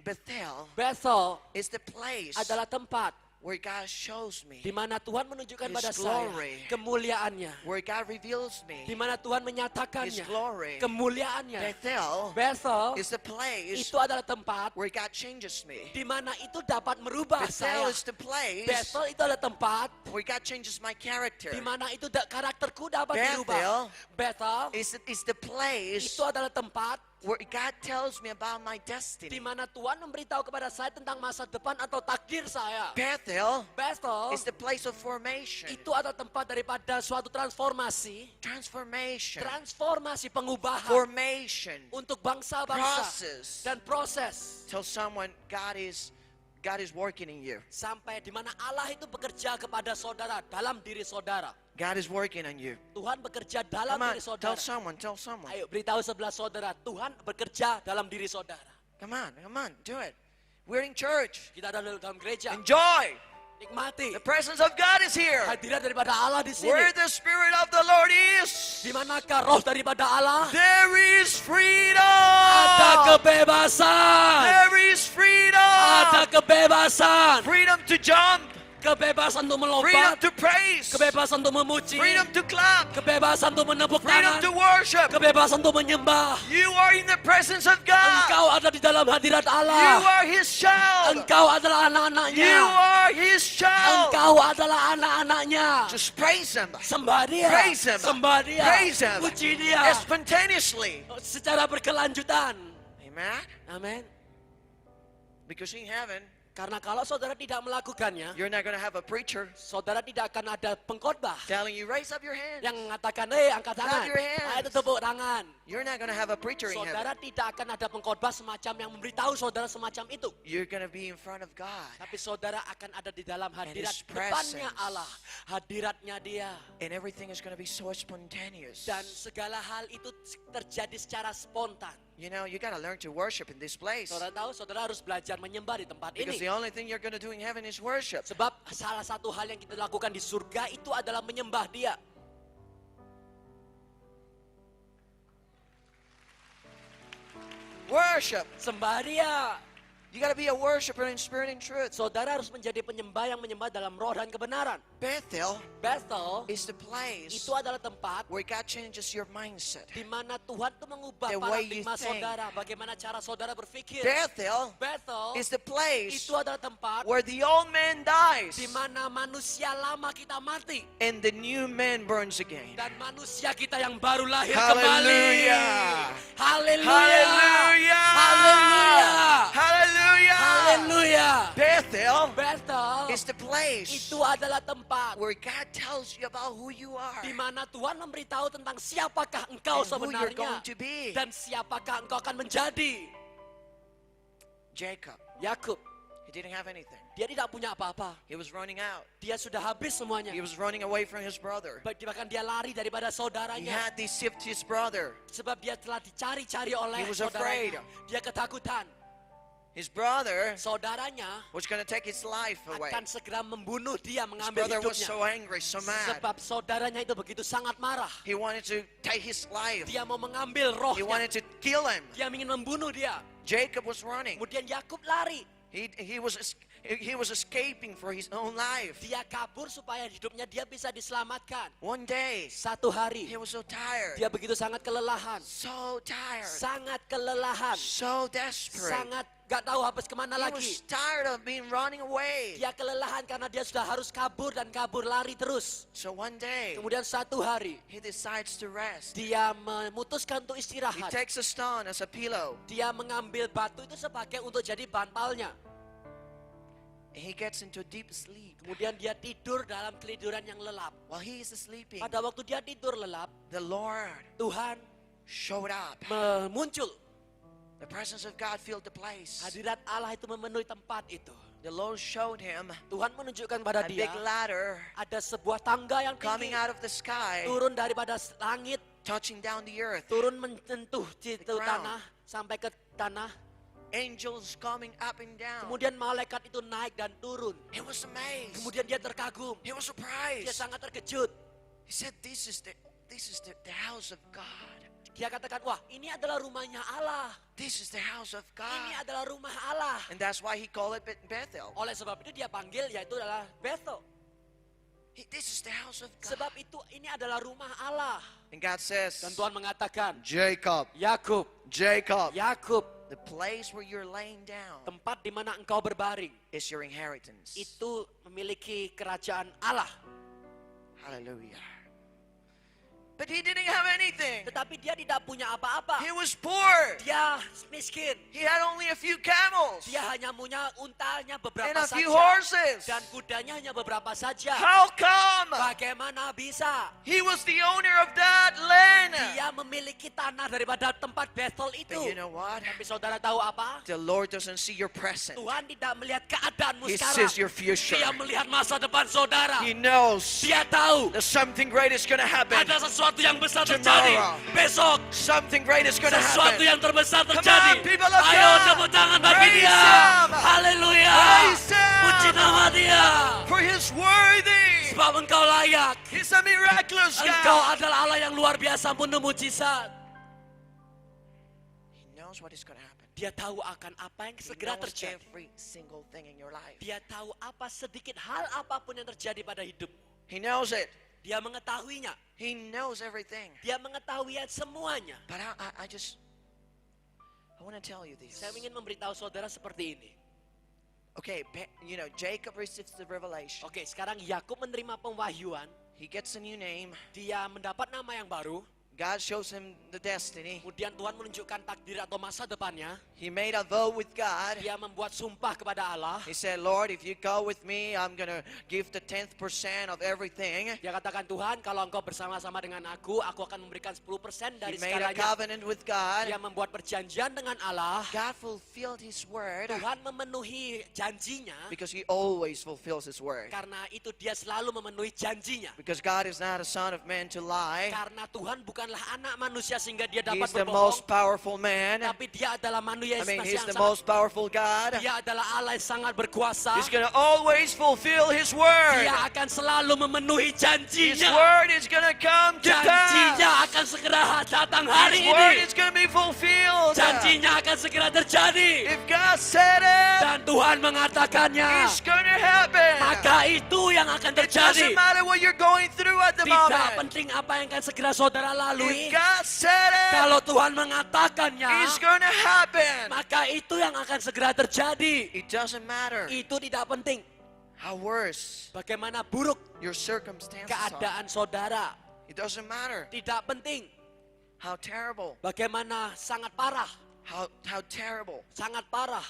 Bethel
Bethel
is the place
adalah tempat
where God shows me,
di mana Tuhan menunjukkan
His
pada saya
glory.
kemuliaannya.
where God reveals
Di
me
mana Tuhan
His
menyatakannya
glory.
kemuliaannya.
Bethel
Bethel
is the place
itu adalah tempat
where God changes me.
di mana itu dapat merubah
Bethel
saya.
is the place
Bethel itu adalah tempat
where God changes my character.
di mana itu karakterku dapat
Bethel
dirubah. Bethel
Is the place
itu adalah tempat
where God tells me about my
di
destiny.
mana Tuhan memberitahu kepada saya tentang masa depan atau takdir saya.
Bethel
Bethel
is the place of formation.
itu adalah tempat daripada suatu transformasi.
Transformation.
Transformasi pengubahan
Formation.
untuk bangsa-bangsa
Process.
dan proses.
Tell someone God is working in you.
Sampai di mana Allah itu bekerja kepada saudara dalam diri saudara.
God is working on you.
Tuhan bekerja dalam
Come on,
diri saudara.
tell someone.
Ayo beritahu sebelah saudara, Tuhan bekerja dalam diri saudara.
Come on, do it. We're in church.
Kita ada dalam gereja.
Enjoy.
Nikmati
The presence of God is here.
hadirat daripada Allah di sini.
Where the Spirit of the Lord is,
Di manakah roh daripada Allah?
there is freedom.
Ada kebebasan.
There is freedom.
Ada kebebasan.
Freedom to jump.
Kebebasan untuk
Freedom
melompat.
to praise.
Kebebasan untuk memuji.
Freedom to clap.
Kebebasan untuk menepuk
Freedom
tangan.
to worship.
Kebebasan untuk menyembah.
You are in the presence of God.
Engkau ada di dalam hadirat
You
Allah.
are His child.
Engkau adalah anak-anaknya.
You are His child.
Engkau adalah anak-anaknya.
Just praise Him.
Sembah dia.
Praise Him.
Sembah dia.
Praise Him.
Puji dia.
Spontaneously.
Secara berkelanjutan.
Amen.
Amin.
Because in heaven,
Karena kalau saudara tidak melakukannya,
you're not going to have a preacher
saudara tidak akan ada pengkhotbah
telling you, raise up your hand.
yang mengatakan, angkat tangan.
Clap your hands.
Ayo tepuk tangan.
You're not going to have a preacher in
Saudara
heaven.
tidak akan ada pengkhotbah semacam yang memberitahu saudara semacam itu.
You're going to be in front of God.
Tapi saudara akan ada di dalam hadirat
His
depannya
presence.
Allah. Hadiratnya dia.
And everything is going to be so spontaneous.
Dan segala hal itu terjadi secara spontan.
You know, you got to learn to worship in this place.
Saudara tahu, saudara harus belajar menyembah di tempat
Because
ini.
the only thing you're going to do in heaven is worship.
Sebab salah satu hal yang kita lakukan di surga itu adalah menyembah dia.
Worship.
Sembah dia.
You got to be a worshiper in spirit and truth.
Saudara harus menjadi penyembah yang menyembah dalam roh dan kebenaran.
Bethel
Bethel
is the place
itu adalah tempat
where God changes your mindset.
di mana Tuhan itu mengubah
The way you
paradigma
think.
saudara, bagaimana cara saudara berpikir.
Bethel
Bethel
is the place
itu adalah tempat
where the old man dies
di mana manusia lama kita mati
and the new man burns again.
dan manusia kita yang baru lahir
Hallelujah.
kembali. Haleluya.
Hallelujah.
Haleluya.
Hallelujah.
Haleluya.
Bethel
Bethel
is the place
itu adalah tempat
where God tells you about who you are
di mana Tuhan memberitahu tentang siapakah engkau
and who you're
sebenarnya
going to be.
dan siapakah engkau akan menjadi.
Jacob,
Yakub,
he didn't have anything.
dia tidak punya apa-apa.
He was running out.
Dia sudah habis semuanya.
He was running away from his brother.
Bahkan dia lari daripada
He
saudaranya.
had deceived his brother.
Sebab dia telah dicari-cari oleh
He was
saudaranya. Dia ketakutan.
His brother
Saudaranya
was going to take his life away.
akan segera membunuh dia,
His
mengambil
brother was
hidupnya.
so angry, so mad.
Sebab saudaranya itu begitu sangat marah.
He wanted to take his life.
Dia mau mengambil
He
rohnya.
wanted to kill him.
Dia ingin membunuh dia.
Jacob was running.
Kemudian Yakub lari.
He was escaping for his own life.
Dia kabur supaya hidupnya dia bisa diselamatkan.
One day,
Satu hari
he was so tired.
dia begitu sangat kelelahan.
So tired.
Sangat kelelahan.
So desperate.
Sangat gak tahu habis kemana
He
lagi.
was tired of being running away.
Dia kelelahan karena dia sudah harus kabur dan kabur lari terus.
So one day,
Kemudian satu hari
he decides to rest.
dia memutuskan untuk
He
istirahat.
takes a stone as a pillow.
Dia mengambil batu itu sebagai untuk jadi bantalnya.
He gets into deep sleep.
Kemudian dia tidur dalam ketiduran yang lelap.
While he is sleeping,
Pada waktu dia tidur lelap,
the Lord
Tuhan
showed up.
muncul.
The presence of God filled the place.
Hadirat Allah itu memenuhi tempat itu.
The Lord showed him
Tuhan menunjukkan pada
a
dia
big ladder
ada sebuah tangga yang
coming
tinggi
out of the sky,
turun daripada langit,
touching down the earth.
turun menyentuh di
ground.
tanah sampai ke tanah.
Angels coming up and down.
Kemudian malaikat itu naik dan turun.
He was amazed.
Kemudian dia terkagum.
He was
Dia
surprised.
sangat terkejut.
He said, "This is the house of God.
Dia katakan, wah ini adalah rumahnya Allah.
This is the house of
Ini
God."
adalah rumah Allah.
And that's why he called it Bethel.
Oleh sebab itu dia panggil yaitu adalah Bethel.
This is the house of God.
Sebab itu ini adalah rumah Allah.
And God says,
Dan Tuhan mengatakan,
Jacob,
Yakub,
Jacob,
Yakub,
the place where you're laying down
tempat di mana engkau berbaring,
is your inheritance.
itu memiliki kerajaan Allah.
Hallelujah. But he didn't have anything.
Tetapi dia tidak punya apa-apa.
He was poor.
Dia miskin.
He had only a few camels
Dia hanya punya untanya
and
beberapa
a few
saja.
horses.
Dan kudanya hanya beberapa saja.
How come?
Bagaimana bisa?
He was the owner of that land.
Dia memiliki tanah daripada tempat Bethel itu.
But you know what?
Tapi saudara tahu apa?
The Lord doesn't see your present.
Tuhan tidak melihat keadaanmu
He
sekarang.
sees your future.
Dia melihat masa depan saudara.
He knows
Dia tahu
that something great is going to happen.
ada sesuatu yang besar terjadi.
Tomorrow.
Besok
Something great is going to
sesuatu
happen.
yang terbesar
Come
terjadi.
on, people of
Ayo
God.
tepuk tangan bagi
Praise
dia.
Him.
Haleluya.
Praise Him.
Puji nama dia.
For He's worthy.
Sebab engkau layak.
He's a miraculous
Engkau
God.
adalah Allah yang luar biasa penuh mujizat.
He knows what is going to happen.
Dia tahu akan apa yang
He
segera
knows
terjadi.
every single thing in your life.
Dia tahu apa sedikit hal apapun yang terjadi pada hidup.
He knows it.
Dia mengetahuinya.
He knows everything.
Dia mengetahui semuanya.
But I want to tell you this.
Saya ingin memberitahu saudara seperti ini.
Okay, Jacob receives the revelation.
Oke, sekarang Yakub menerima pemwahyuan.
He gets a new name.
Dia mendapat nama yang baru.
God shows him the destiny.
Kemudian Tuhan menunjukkan takdir atau masa depannya.
He made a vow with God.
Dia membuat sumpah kepada Allah.
He said, Lord, if you go with me, I'm going to give the 10th% of everything.
Dia katakan, Tuhan, kalau engkau bersama-sama dengan aku akan memberikan 10% dari
He made a
segalanya.
covenant with God.
Dia membuat perjanjian dengan Allah.
God fulfilled His word
Tuhan memenuhi janjinya.
because He always fulfills His word.
Karena itu dia selalu memenuhi janjinya.
Because God is not a son of man to lie.
Karena Tuhan bukanlah anak manusia sehingga dia
He's
dapat
the most
berbohong.
powerful man.
Tapi dia adalah manusia
He's
yang
the
sangat.
most powerful God.
Dia adalah Allah yang sangat berkuasa.
He's going to always fulfill His word.
Dia akan selalu memenuhi
His
janjinya.
word is going to come to
Janjinya
pass.
akan segera datang hari
His word
ini.
is going to be fulfilled.
Janjinya akan segera terjadi.
If God said it,
Dan Tuhan mengatakannya.
it's going to happen.
Maka itu yang akan
It doesn't
terjadi.
matter what you're going through at the
Tidak
moment.
penting apa yang akan segera saudara lalui.
If God said it,
Kalau Tuhan mengatakannya,
it's going to happen.
maka itu yang akan segera terjadi.
It doesn't matter
Itu tidak penting.
how worse
Bagaimana buruk
your circumstances are.
keadaan saudara.
It doesn't matter
Tidak penting.
how terrible,
Bagaimana sangat parah.
how terrible
Sangat parah.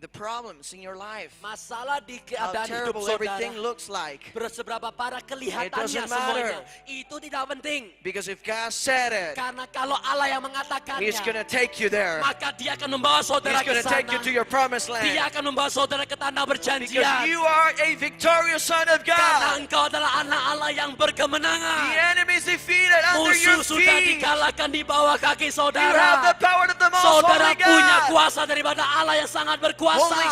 the problems in your life,
Masalah di
how
keadaan hidup
terrible
saudara.
everything looks like.
Seberapa parah kelihatannya
doesn't
semuanya.
matter.
Itu tidak penting.
Because if God said it,
Karena kalau Allah yang mengatakannya,
He's going to take you there.
maka dia akan membawa saudara
He's going
ke
to take you
sana.
to your promised land.
Dia akan membawa saudara ke tanah
Because
berjanjian.
you are a victorious son of
Karena
God.
engkau adalah anak Allah yang
The
berkemenangan.
enemy is defeated under your
Musuh sudah
feet.
dikalahkan di bawah kaki
You have
saudara.
the power of the most
Saudara
holy
punya
God.
kuasa daripada Allah yang sangat
Holy
berkuasa.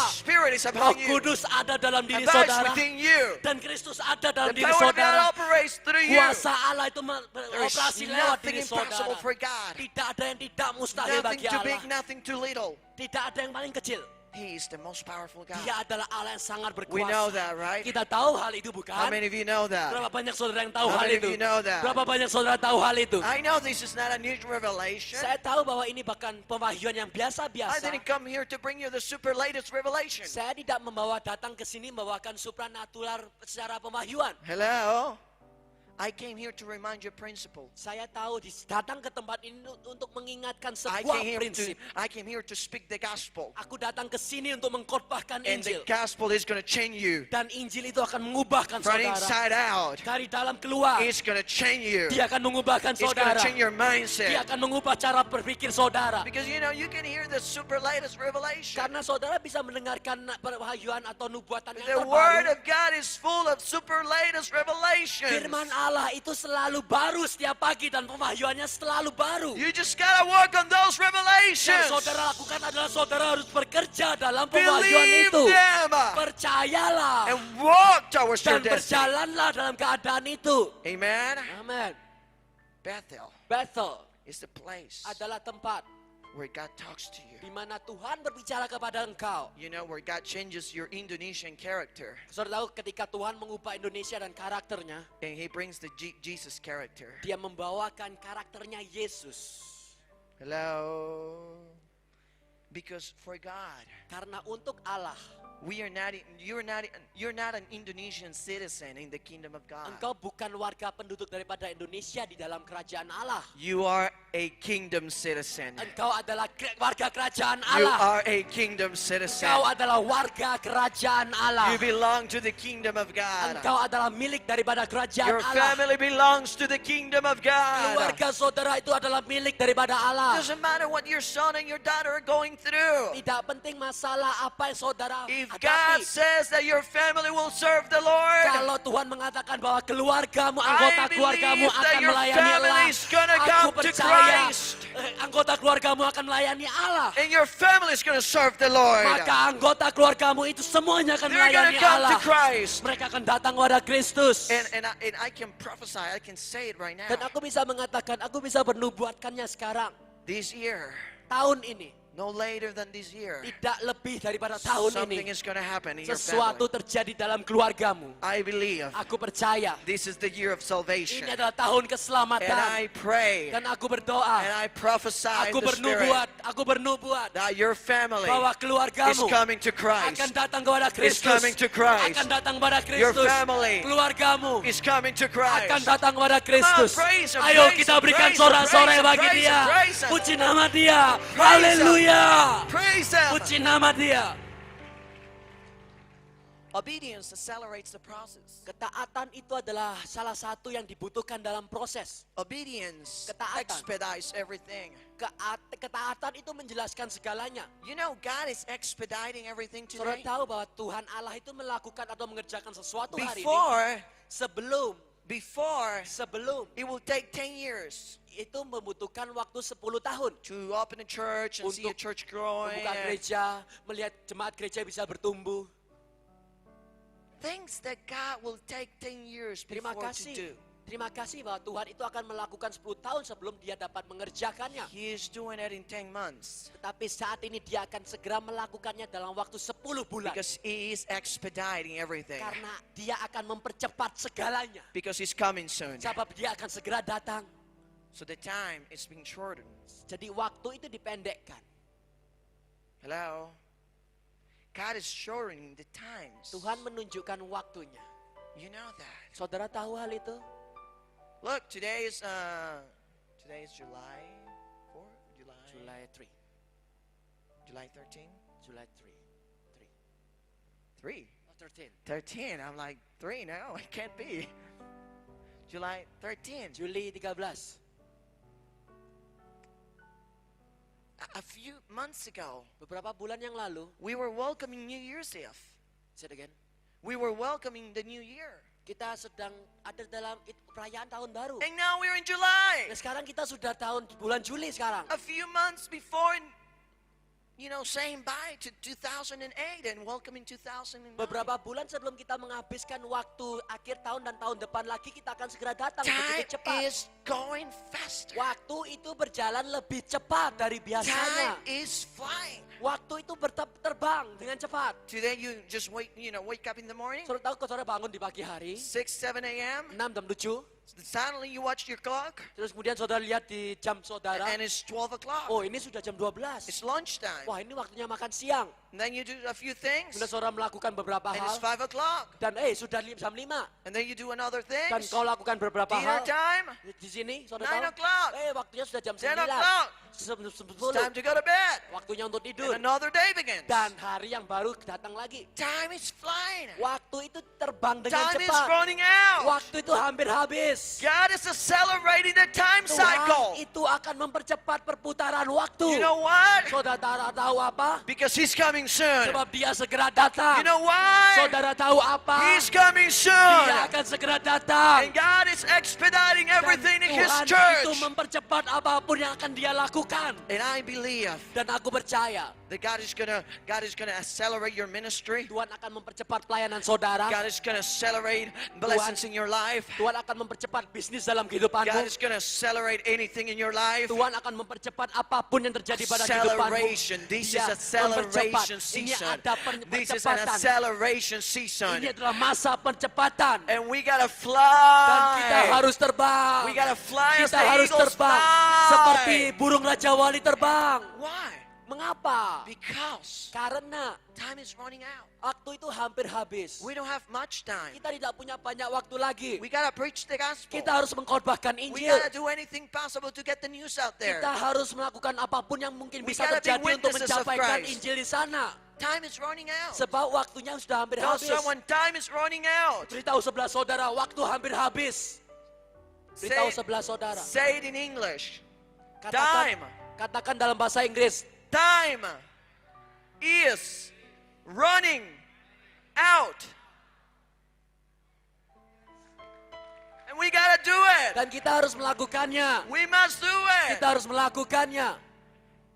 Spirit is
Roh
upon you.
Kudus ada dalam diri
Abides
saudara.
within you.
Dan Kristus ada dalam
The
diri
power of God
saudara.
operates through you.
Kuasa Allah itu
There is
beroperasi lewat
nothing
diri
impossible
saudara.
for God.
Tidak ada yang tidak mustahil
Nothing
bagi
too big,
Allah.
nothing too little.
Tidak ada yang paling kecil.
He is the most powerful God.
Dia adalah Allah yang sangat
We know
berkuasa.
that, right?
Kita tahu hal itu
How
bukan?
many of you know that?
Berapa banyak saudara yang tahu
How
hal
many of
itu?
you know that?
Berapa banyak saudara tahu hal itu?
I know this is not a new revelation.
Saya tahu bahwa ini bahkan pemahyuan yang
I
biasa-biasa.
didn't come here to bring you the super latest revelation.
Saya tidak datang ke sini membawakan supranatural secara pemahyuan.
Hello? I came here to remind you a principle.
Saya tahu datang ke tempat ini untuk mengingatkan
I
sebuah
came
prinsip.
here to speak the gospel.
Aku datang ke sini untuk mengkhotbahkan
And the
Injil.
gospel is going to change you
Dan Injil itu akan mengubahkan
from
saudara.
inside out.
Dari dalam keluar.
It's going to change you.
Dia akan mengubahkan
It's going to
saudara.
change your
Dia
mindset.
akan mengubah cara berpikir saudara.
Because you can hear the super latest revelation.
Karena saudara bisa mendengarkan perwahyuan atau nubuatan
The
yang
word
terbaru.
of God is full of super latest revelation.
Firman Allah itu selalu baru setiap pagi dan pemahyuannya selalu baru.
You just gotta work on those
Yang
revelations.
saudara lakukan adalah saudara harus bekerja dalam pemahyuan
Believe
itu.
them
Percayalah
and walk towards your
dan
destiny.
berjalanlah dalam keadaan itu.
Amen.
Amin.
Bethel
Bethel
is the place
adalah tempat
where God talks to you.
di mana Tuhan berbicara kepada engkau.
You know, where God changes your Indonesian character
Saudara tahu ketika Tuhan mengubah Indonesia dan karakternya,
and He brings the Jesus character.
Dia membawakan karakternya Yesus.
Hello. Because for God,
Karena untuk Allah,
you're not an Indonesian citizen in the kingdom of God.
engkau bukan warga penduduk daripada Indonesia di dalam kerajaan Allah.
You are a kingdom citizen.
Engkau adalah warga kerajaan
You
Allah.
are a kingdom citizen.
Engkau adalah warga kerajaan Allah.
You belong to the kingdom of God.
Engkau adalah milik daripada kerajaan
Your
Allah.
family belongs to the kingdom of God.
Keluarga saudara itu adalah milik daripada Allah.
Doesn't matter what your son and your daughter are going through.
Tidak penting masalah apa yang saudara
If God
hadapi.
says that your family will serve the Lord,
Kalau Tuhan mengatakan bahwa keluargamu, anggota
I
keluargamu
believe that
akan
your
melayani Allah.
family's gonna
Aku
come to
percaya
Christ.
Anggota keluargamu akan melayani Allah.
and your family's going to serve the Lord.
Maka anggota keluargamu itu semuanya akan
They're going
melayani
to come
Allah.
to Christ.
Mereka akan datang kepada Kristus.
And I can prophesy, I can say it right now.
Dan aku bisa mengatakan, aku bisa bernubuatkannya sekarang.
This year,
Tahun ini,
no later than this year,
tidak lebih daripada tahun
something
ini.
is going to happen in your
Sesuatu
family.
terjadi dalam keluargamu.
I believe
Aku percaya.
this is the year of salvation.
Ini adalah tahun
And
keselamatan.
I pray
Dan aku berdoa.
and I prophesy in
Aku
the Spirit
bernubuat
that your family
bahwa
is
keluargamu
coming to Christ.
akan datang kepada
Is
Kristus.
coming to Christ.
Akan datang kepada
Your
Kristus.
family
Keluargamu
is coming to
akan
Christ.
datang kepada Kristus.
praise Him,
Ayo
praise
kita
Him,
berikan
praise Him,
sorak-sorai
praise Him,
bagi
praise
dia.
Him, praise Him.
Puji nama dia.
Praise Him.
Haleluya.
Praise Him.
Puji nama dia.
Obedience accelerates the process.
Ketaatan itu adalah salah satu yang dibutuhkan dalam proses.
Obedience
Ketaatan.
expedites everything.
Ketaatan itu menjelaskan segalanya.
You know, God is expediting everything
Saudara
today.
tahu bahwa Tuhan Allah itu melakukan atau mengerjakan sesuatu hari ini
Before,
sebelum
it will take 10 years
itu membutuhkan waktu 10 tahun
to open a church and see a
Untuk
church growing.
membuka gereja, melihat jemaat gereja bisa bertumbuh.
Things that God will take 10 years
Terima
before to do.
kasih. Terima kasih bahwa Tuhan itu akan melakukan 10 tahun sebelum dia dapat mengerjakannya.
He is doing it in 10 months
Tetapi saat ini dia akan segera melakukannya dalam waktu 10 bulan.
because He is expediting everything.
Karena dia akan mempercepat segalanya.
Because He's coming soon.
Sebab dia akan segera datang.
So the time is being shortened.
Jadi waktu itu dipendekkan.
Hello? God is shortening the times.
Tuhan menunjukkan waktunya.
You know that.
Saudara tahu hal itu?
Look, today is July 4?
July 3.
July 13?
July 3.
3.
Oh, 13.
13. I'm like, 3 now? It can't be. July 13.
Juli 13.
A few months ago,
Beberapa bulan yang lalu,
we were welcoming New Year's Eve.
say it again.
We were welcoming the new year.
Kita sedang ada dalam perayaan tahun baru.
And now we're in July.
Nah, sekarang kita sudah bulan Juli sekarang.
A few months before, saying bye to 2008 and welcoming 2009.
Beberapa bulan sebelum kita menghabiskan waktu akhir tahun dan tahun depan lagi, kita akan segera datang begitu
Time
cepat.
is going faster.
Waktu itu berjalan lebih cepat dari
Time
biasanya.
is flying.
Waktu itu terbang dengan cepat.
Today you just wake up in the morning,
Saudara tahu kalau saudara bangun di pagi hari,
6, 7 a.m.,
6 jam 7,
Suddenly you watch your clock,
Terus kemudian saudara lihat di jam saudara.
and it's 12 o'clock.
Oh, ini sudah jam 12.
It's lunchtime.
Wah, ini waktunya makan siang.
And then you do a few things,
Kemudian saudara melakukan beberapa
and
hal.
it's 5 o'clock.
Dan sudah jam 5.
And then you do another
Dan
thing.
kau lakukan beberapa
Dinner
hal.
time,
Di sini, saudara
9
tahu?
o'clock.
Waktunya sudah jam
10
9.
o'clock. It's
10.
time to go to bed.
Waktunya untuk
And
tidur.
another day begins.
Dan hari yang baru datang lagi.
Time is flying.
Waktu itu terbang dengan
Time is
cepat.
running out.
Waktu itu hampir habis.
God is accelerating the time
Tuhan
cycle.
itu akan mempercepat perputaran waktu.
You know what?
Saudara tahu apa?
Because He's coming soon.
Sebab dia segera datang.
You know why?
Saudara tahu apa?
He's coming
Dia
soon.
akan segera datang.
And God is expediting
Dan
everything in His
Tuhan itu
church.
mempercepat apapun yang akan dia lakukan.
And I believe
Dan aku percaya
that God is gonna accelerate your ministry.
Tuhan akan mempercepat pelayanan saudara.
God is gonna accelerate blessings in your life.
Tuhan akan mempercepat bisnis dalam kehidupanmu.
God is gonna accelerate anything in your life.
Tuhan akan mempercepat apapun yang terjadi pada kehidupanmu.
Acceleration. This is
Dia
acceleration
mempercepat. Ini
season.
ada
This is an
percepatan.
acceleration season.
Ini adalah masa percepatan.
And we gotta
Dan kita
fly.
harus terbang.
We gotta fly as
Kita
the
harus
eagles
terbang.
fly.
Seperti burung Raja Wali terbang.
Why?
Mengapa?
Because
Karena
time is running out.
waktu itu hampir habis.
We don't have much time.
Kita tidak punya banyak waktu lagi.
We gotta preach the gospel.
Kita harus mengkhotbahkan
We
Injil.
gotta do anything possible to get the news out there.
Kita harus melakukan apapun yang mungkin
We
bisa
gotta be
terjadi untuk
witnesses of
mencapaikan
Christ.
Injil di sana.
Time is running out.
Sebab waktunya sudah hampir
Tell
habis.
someone time is running out.
Beritahu sebelah saudara, waktu hampir habis. Beritahu sebelah saudara.
Say it in English.
Katakan,
Time.
katakan dalam bahasa Inggris.
Time is running out. And we gotta do it.
Dan kita harus melakukannya.
We must do it.
Kita harus melakukannya.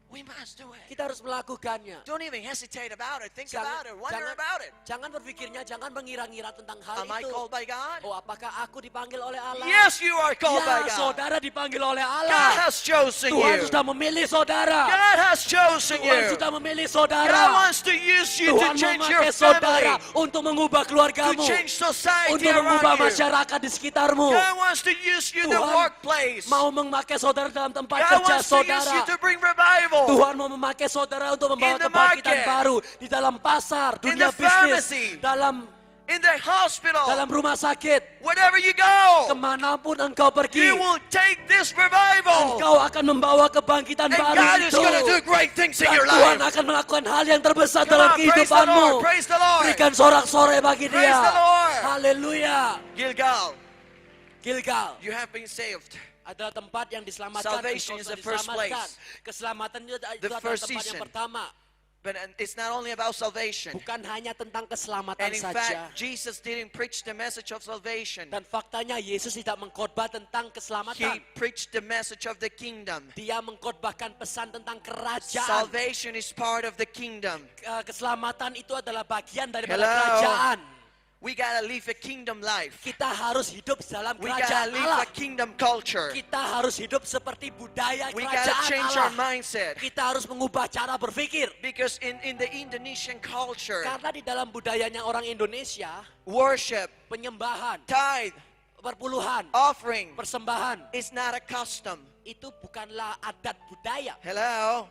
We must do it.
Kita harus melakukannya.
Don't even hesitate about it. Think
Jangan-
about it. Wonder
jangan-
about it.
Jangan berpikirnya, jangan mengira-ngira tentang hal
Am I
itu.
called by God?
Oh, apakah aku dipanggil oleh Allah?
Yes, you are called by
Ya,
God.
saudara dipanggil oleh
God
Allah.
has chosen
Tuhan
you.
sudah memilih saudara.
God has chosen
Tuhan
you.
sudah memilih
God
saudara.
wants to use you to
Tuhan
change your
memakai saudara
family,
untuk mengubah
to
keluargamu,
change society
untuk mengubah
around you.
masyarakat di sekitarmu.
God wants to use you in the
Tuhan
workplace.
mau memakai saudara dalam tempat
God
kerja
wants to use you
saudara.
to bring revival.
Tuhan mau memakai saudara untuk membawa
In the
kebangkitan
market.
baru di dalam pasar,
In
dunia
the
bisnis,
pharmacy.
dalam
In the hospital,
rumah sakit,
wherever you go,
kemanapun engkau pergi,
you will take this revival.
engkau akan membawa kebangkitan
And
baru
God is
itu.
going to do great things in
Dan
your
Tuhan
life.
akan melakukan hal yang terbesar
Come
dalam
on, praise the Lord.
kehidupanmu.
Praise the Lord.
Berikan sorak-sorai bagi
Praise
dia.
the Lord.
Haleluya.
Gilgal,
Gilgal
you have been saved.
adalah tempat yang diselamatkan.
Salvation
engkau
is the
sudah
first
diselamatkan.
place.
Keselamatan itu
The
adalah
first
tempat yang
season.
pertama.
But it's not only about salvation.
Bukan hanya tentang keselamatan
And in
saja.
fact, Jesus didn't preach the message of salvation.
Dan faktanya Yesus tidak mengkhotbah tentang keselamatan.
He preached the message of the kingdom.
Dia mengkhotbahkan pesan tentang kerajaan.
Salvation is part of the kingdom.
Keselamatan itu adalah bagian daripada
Hello.
kerajaan.
We gotta live a kingdom life.
Kita harus hidup dalam
We gotta
kerajaan
live
Allah.
a kingdom culture.
Kita harus hidup seperti budaya
We gotta
kerajaan
change our
Allah.
mindset.
Kita harus mengubah cara berpikir.
Because in the Indonesian culture,
Karena di dalam budayanya orang Indonesia,
worship,
penyembahan,
tithe,
perpuluhan,
offering
persembahan,
is not a custom.
itu bukanlah adat budaya.
Hello?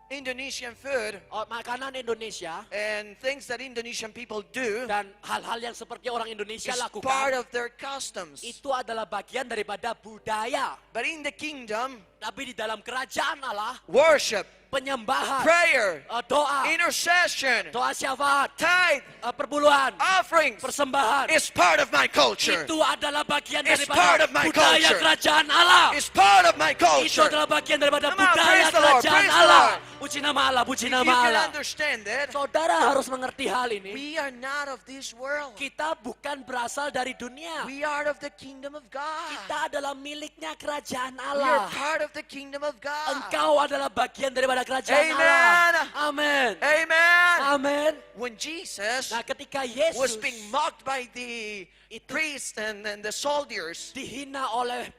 Indonesian food
Makanan Indonesia
and things that Indonesian people do
dan hal-hal yang seperti orang Indonesia
is
lakukan,
part of their customs.
itu adalah bagian daripada budaya.
But in the kingdom,
Tapi di dalam kerajaan Allah,
worship,
penyembahan,
prayer,
doa,
intercession,
doa syafaat,
tithe,
perpuluhan,
offerings
persembahan,
is part of my culture.
itu adalah bagian
It's part
daripada
of my
budaya
culture.
kerajaan Allah.
It's part of my
Itu
culture.
adalah bagian daripada
Come on,
budaya
praise the Lord,
kerajaan
praise the
Allah.
Lord.
Puji nama Allah, puji
If you
nama
can
Allah.
understand it,
Saudara harus mengerti hal ini.
we are not of this world.
Kita bukan berasal dari dunia.
We are of the kingdom of God.
Kita adalah miliknya kerajaan
We are
Allah.
part of the kingdom of God.
Engkau adalah bagian daripada kerajaan
Amen.
Allah. Amin.
Amen.
Amin.
When Jesus
Nah, ketika
was
Yesus
being mocked by the
Itu-
priests and the soldiers,
dihina oleh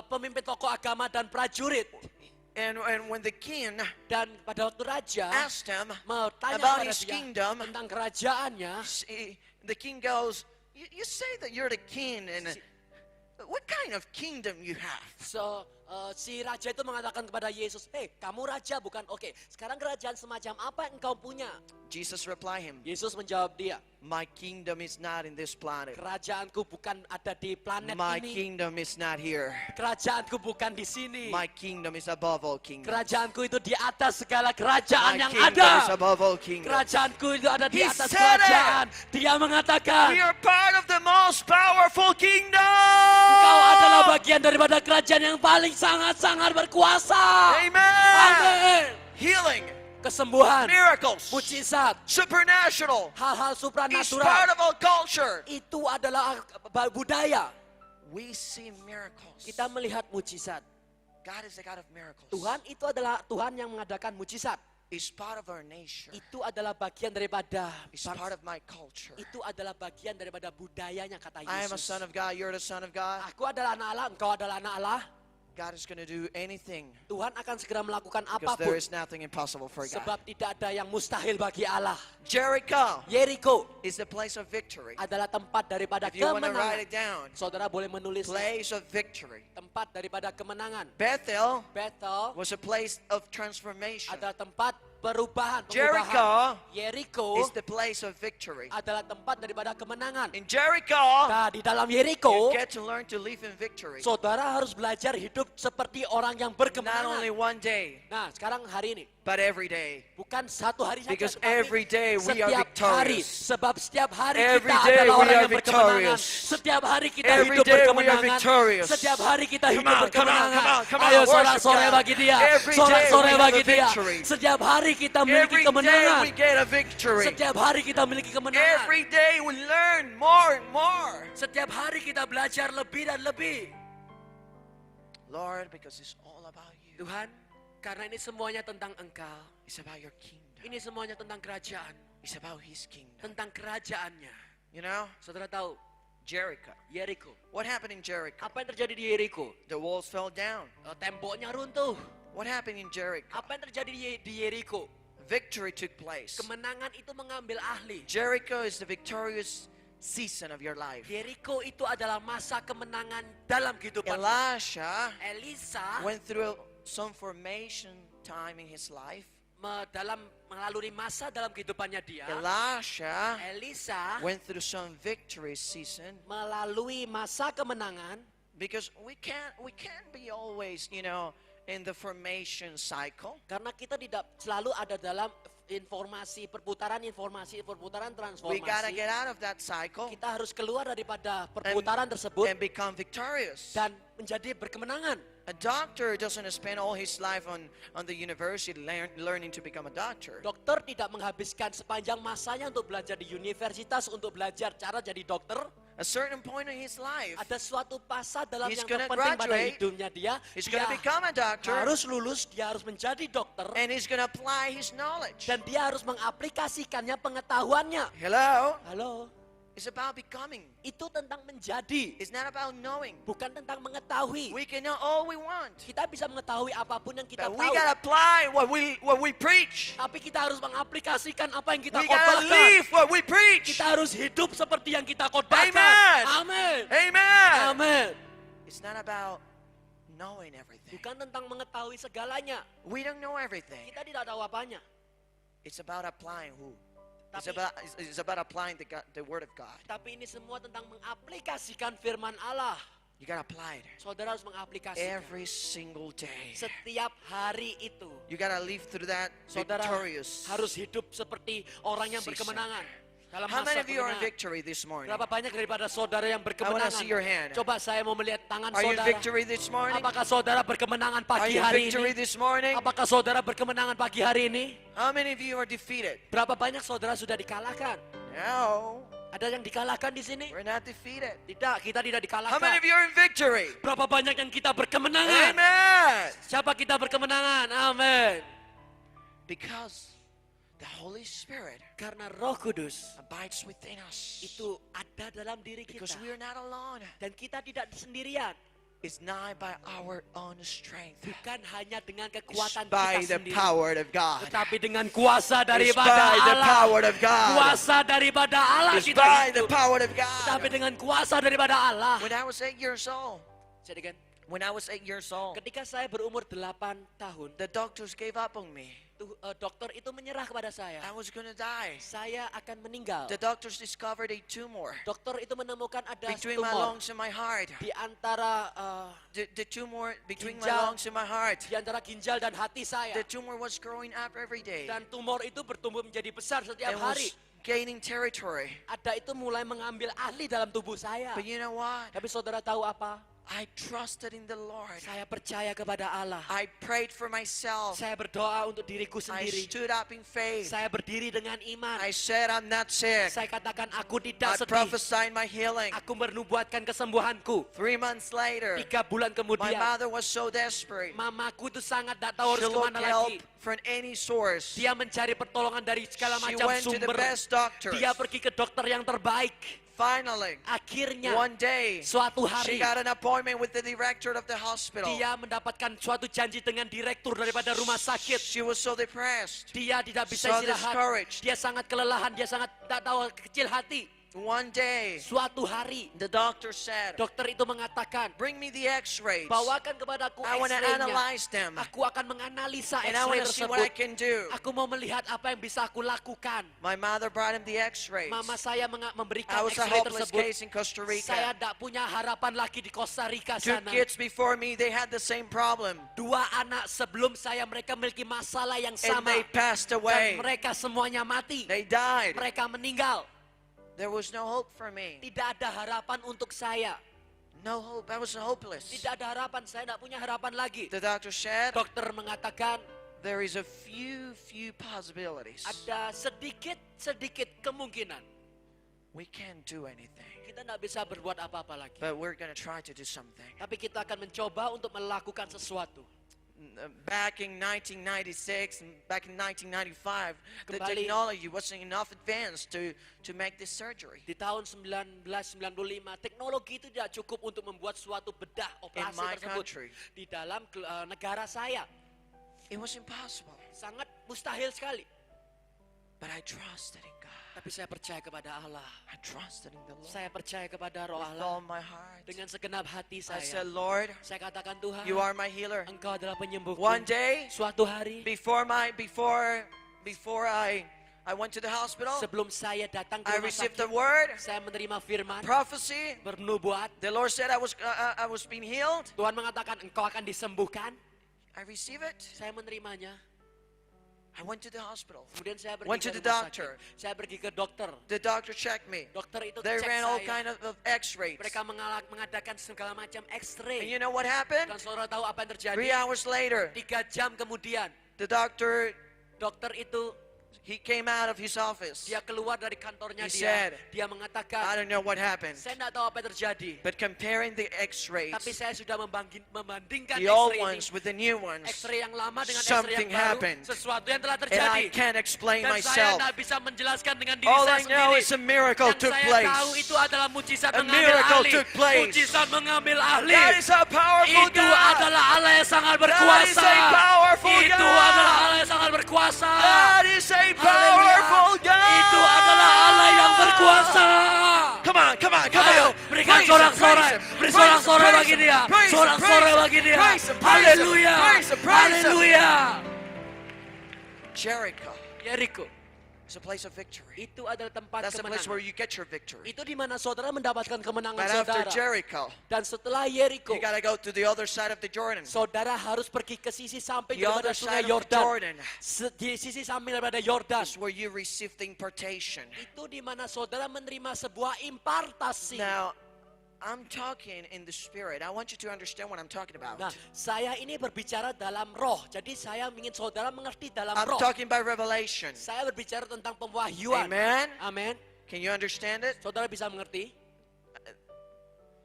pemimpin tokoh agama dan prajurit,
and when the king
dan pada waktu raja
asked him
bertanya
about
kepada
his
dia
kingdom,
tentang kerajaannya,
the king goes, you say that you're the king, and what kind of kingdom you have?
So, si raja itu mengatakan kepada Yesus, "Hei, kamu raja bukan? Oke, sekarang kerajaan semacam apa yang engkau punya?"
Jesus replied him,
Yesus menjawab dia,
my kingdom is not in this planet.
"Kerajaanku bukan ada di planet
My
ini.
kingdom is not here.
Kerajaanku bukan di sini.
My kingdom is above all kingdoms.
Kerajaanku itu di atas segala kerajaan
My
yang
kingdom is
ada.
above all kingdoms.
Kerajaanku itu ada di
He
atas
said
kerajaan." Dia mengatakan,
We are part of the most powerful kingdom.
"Engkau adalah bagian daripada kerajaan yang paling sangat-sangat berkuasa."
Amen.
Amin.
Healing,
Kesembuhan,
miracles,
mujizat,
supernatural.
hal-hal
It's
supranatural
part of our culture.
itu adalah budaya.
We see miracles.
Kita melihat mujizat.
God is the God of miracles.
Tuhan itu adalah Tuhan yang mengadakan mujizat.
It's part of our nature.
Itu adalah bagian daripada
It's part of my culture.
itu adalah bagian daripada budayanya, kata
I am a
Yesus.
son of God. You're the son of God.
Aku adalah anak Allah, engkau adalah anak Allah.
God is going to do anything
Tuhan akan segera melakukan
because there
apapun.
is nothing impossible for God.
Sebab tidak ada yang mustahil bagi Allah.
Jericho
Yeriko
is the place of victory.
adalah tempat daripada
If you want to
kemenangan.
write it down,
Saudara boleh menulis
place of victory.
tempat daripada kemenangan.
Bethel
Bethel
was a place of transformation.
adalah tempat perubahan,
Jericho
pengubahan. Yeriko
is the place of victory.
adalah tempat daripada kemenangan.
In Jericho,
Nah, di dalam
you
Yeriko,
get to learn to live in victory.
saudara harus belajar hidup seperti orang yang
Not only
berkemenangan.
one day,
Nah, sekarang hari ini
but every day.
bukan satu hari saja,
Because
tetapi
every day we are
setiap hari.
victorious.
Sebab setiap hari
Every
kita
day
adalah
we
orang
are
yang berkemenangan.
victorious.
Setiap hari kita
Every
hidup
day we are
berkemenangan.
victorious.
Setiap hari kita
Come
hidup
on, come on,
berkemenangan.
come on, come on.
Ayo
Worship
sorak-sorai
God.
bagi dia.
Every day
Sorak-sorai
we have
bagi
a
dia.
victory.
Setiap hari kita memiliki
Every day
kemenangan.
we get a victory.
Setiap hari kita memiliki kemenangan.
Every day we learn more and more.
Setiap hari kita belajar lebih dan lebih.
Lord, because it's all about you.
Tuhan, karena ini semuanya tentang Engkau.
It's about your kingdom.
Ini semuanya tentang kerajaan.
It's about his kingdom.
Tentang kerajaannya.
You know,
Saudara tahu,
Jericho.
Yeriko.
What happened in Jericho?
Apa yang terjadi di Yeriko?
The walls fell down.
Temboknya runtuh.
What happened in Jericho?
Apa yang terjadi di Yeriko?
Victory took place.
Kemenangan itu mengambil ahli.
Jericho is the victorious season of your life.
Yeriko itu adalah masa kemenangan dalam kehidupan.
Elisha
Elisa
went through some formation time in his life.
Melalui masa dalam kehidupannya dia. Elisa
went through some victory season
melalui masa kemenangan.
because we can't be always, in the formation cycle.
Karena kita tidak selalu ada dalam perputaran transformasi.
We gotta get out of that cycle
Kita harus keluar daripada perputaran tersebut
and become victorious.
dan menjadi berkemenangan.
A doctor doesn't spend all his life on the university learning to become a doctor.
Dokter tidak menghabiskan sepanjang masanya untuk belajar di universitas untuk belajar cara jadi dokter.
A certain point in his life,
Ada suatu fase dalam
He's
yang
gonna
terpenting pada
graduate.
hidupnya dia.
he's
Dia
gonna become a doctor
harus lulus, dia harus menjadi dokter.
and he's gonna apply his knowledge.
Dan dia harus mengaplikasikannya pengetahuannya.
Hello?
Halo,
It's about becoming.
itu tentang menjadi,
It's not about knowing.
bukan tentang mengetahui.
We can know all we want,
Kita bisa mengetahui apapun yang kita
but we
tahu.
gotta apply what we preach.
Tapi kita harus mengaplikasikan apa yang kita
We gotta
khotbahkan.
live what we preach.
Kita harus hidup seperti yang kita khotbahkan.
Amen.
Amin.
Amen.
Amin.
It's not about knowing everything.
Bukan tentang mengetahui segalanya.
We don't know everything.
Kita tidak tahu apanya.
It's about applying who?
Tapi-
It's about applying the word of God.
Tapi ini semua tentang mengaplikasikan firman Allah.
You gotta apply it
Saudara harus mengaplikasikan.
every single day.
Setiap hari itu.
You gotta live through that
Saudara
victorious.
harus hidup seperti orang yang
season.
berkemenangan. Dalam
How
masa
many of you are in
kemenangan.
victory this morning?
Berapa banyak daripada saudara yang
I wanna
berkemenangan?
see your hand.
Coba saya mau melihat tangan
Are you in
saudara.
victory this morning?
Apakah saudara berkemenangan
Are
pagi
you in
hari
victory
ini?
this morning?
Apakah saudara berkemenangan pagi hari ini?
How many of you are defeated?
Berapa banyak saudara sudah dikalahkan?
No,
Ada yang dikalahkan di sini?
we're not defeated.
Tidak, kita tidak
How many
dikalahkan.
of you are in victory?
Berapa banyak yang kita berkemenangan?
Amen.
Siapa kita berkemenangan? Amin.
Because the Holy Spirit
Karena Roh Kudus
abides within us.
itu ada dalam diri kita.
Because we are not alone.
Dan kita tidak sendirian.
is not by our own strength.
Bukan hanya dengan
It's
kekuatan
by
kita
the
sendiri,
power of God.
tetapi dengan kuasa
It's
daripada
by the
Allah.
power of God.
Kuasa daripada Allah
It's
kita
by the
hidup.
power of
Tetapi
God.
dengan kuasa daripada Allah.
When I was 8 years old,
Jadi kan,
when I was 8 years old,
ketika saya berumur 8 tahun,
the doctors gave up on me.
dokter itu menyerah kepada saya.
I was gonna die.
Saya akan meninggal.
The doctors discovered a tumor
Dokter itu menemukan ada
between my
tumor
lungs and my heart.
di antara
The tumor between my
Ginjal.
lungs and my heart.
di antara ginjal dan hati saya.
The tumor was growing up every day
Dan tumor itu bertumbuh menjadi besar setiap
and
hari.
was gaining territory.
Ada itu mulai mengambil alih dalam tubuh saya.
But you know what?
Tapi saudara tahu apa?
I trusted in the Lord.
Saya percaya kepada Allah.
I prayed for myself.
Saya berdoa untuk diriku
I
sendiri.
stood up in faith.
Saya berdiri dengan iman.
I said, I'm not sick.
Saya katakan aku
I
tidak sedih.
prophesied my healing.
Aku menubuatkan kesembuhanku.
3 months later,
3 bulan
my
kemudian,
mother was so desperate.
mamaku itu sangat tak tahu
She
harus
looked
kemana
help
lagi.
from any source.
Dia mencari pertolongan dari segala
She
macam
went to the
sumber.
best doctors.
Dia pergi ke dokter yang terbaik.
Finally,
Akhirnya,
one day,
suatu
she
hari,
got an appointment with the director of the hospital.
dia mendapatkan suatu janji dengan direktur daripada rumah sakit.
She was so depressed.
Dia tidak bisa
So
istirahat.
discouraged.
Dia sangat kelelahan. Dia sangat tak tahu kecil hati.
One day,
Suatu hari,
the doctor said,
dokter itu mengatakan,
bring me the x-rays.
bawakan kepadaku
I want to
X-ray-nya.
analyze them.
Aku akan menganalisa
And I want
X-ray
to see what I
tersebut.
can do.
Aku mau melihat apa yang bisa aku lakukan.
My mother brought him the x-rays.
Mama saya memberikan
I was a
X-ray
hopeless
tersebut.
case in Costa
Saya
Rica.
tidak punya harapan lagi di Costa Rica
2
sana.
kids before me, they had the same problem.
2 anak sebelum saya, mereka memiliki masalah yang
And
sama.
they passed
Dan
away.
mereka semuanya mati.
They died.
Mereka meninggal.
There was no hope for me.
Tidak ada harapan untuk saya.
No hope. I was hopeless.
Tidak ada harapan. Saya tidak punya harapan lagi.
The doctor said,
Dokter mengatakan
there is a few possibilities.
ada sedikit kemungkinan
We can't do anything.
kita tidak bisa berbuat apa-apa lagi.
But we're going to try to do something.
Tapi kita akan mencoba untuk melakukan sesuatu.
Back in 1996, and back in 1995, the
Kembali.
technology wasn't enough advanced to make this surgery.
Di tahun 1995, teknologi itu tidak cukup untuk membuat suatu bedah
In
operasi
my
tersebut.
country,
Di dalam negara saya,
it was impossible.
sangat mustahil sekali.
But I trusted in God.
Tapi saya percaya kepada Allah.
I trusted in the Lord
Saya percaya kepada Roh
with
Allah.
all my heart.
Dengan segenap hati
I said,
saya.
Lord,
Saya katakan, Tuhan,
you are my healer.
Engkau adalah penyembuhku.
One day,
Suatu hari,
before I went to the hospital,
sebelum saya datang ke
I
rumah
received
sakit,
the word,
saya menerima firman,
prophecy.
bernubuat.
The Lord said I was being healed.
Tuhan mengatakan engkau akan disembuhkan.
I receive it.
Saya menerimanya.
I went to the hospital.
Kemudian saya pergi
Went
ke
to the
rumah
doctor.
sakit. Saya pergi ke dokter.
The doctor checked me.
Dokter itu
They
cek
ran all
saya.
kind of x-rays.
Mereka mengadakan segala macam
And
X-ray.
you know what happened?
Dan saudara tahu apa yang terjadi?
3 hours later,
3 jam kemudian,
the doctor,
dokter itu
he came out of his office.
dia keluar dari kantornya
He
dia.
said,
Dia
I
mengatakan,
don't know what happened.
saya tidak tahu apa yang terjadi.
But comparing the
Tapi
x-rays,
saya sudah membandingkan
the old
X-ray ini.
ones with the new ones,
X-ray yang lama dengan X-ray
something
yang baru.
happened.
Sesuatu yang telah
and
terjadi.
I can't explain
Dan saya
myself.
tidak bisa menjelaskan dengan diri
All
saya
I know
sendiri.
is a miracle
Yang
took
saya
place.
tahu itu adalah mujizat
A
mengambil
miracle
alih.
took place.
Mujizat mengambil alih.
That is a powerful
Itu
God.
adalah Allah yang sangat
That is
berkuasa.
a powerful
Itu
God.
adalah Allah yang sangat berkuasa.
That is a
Haleluya.
powerful God.
Itu adalah Allah yang berkuasa.
Come on, come on, come
Ayo,
on.
berikan
Praise Him,
sorak-sorai.
praise Him,
Beri
praise Him,
sorak-sorai
praise
bagi
Him,
dia.
praise Him,
Sorak-sorai
praise Him,
bagi dia.
praise Him, praise Him,
Haleluya.
praise Him, praise Him.
Haleluya.
Jericho
Jericho.
is a place of victory.
Itu adalah tempat
That's the place where
kemenangan.
you get your victory.
Itu di mana saudara mendapatkan kemenangan
But after
saudara.
Jericho,
Dan setelah Jericho,
you gotta go to the other side of the Jordan.
saudara harus pergi ke sisi samping
The
daripada
other
sungai
side of the Jordan
Yordan. Di sisi samping daripada Yordan.
is where you receive the impartation.
Itu di mana saudara menerima sebuah impartasi.
Now, I'm talking in the spirit. I want you to understand what I'm talking about.
Nah, saya ini berbicara dalam roh. Jadi saya ingin saudara mengerti dalam
I'm
roh.
talking by revelation.
Saya berbicara tentang pemwahyuan.
Amen.
Amin.
Can you understand it?
Saudara bisa mengerti?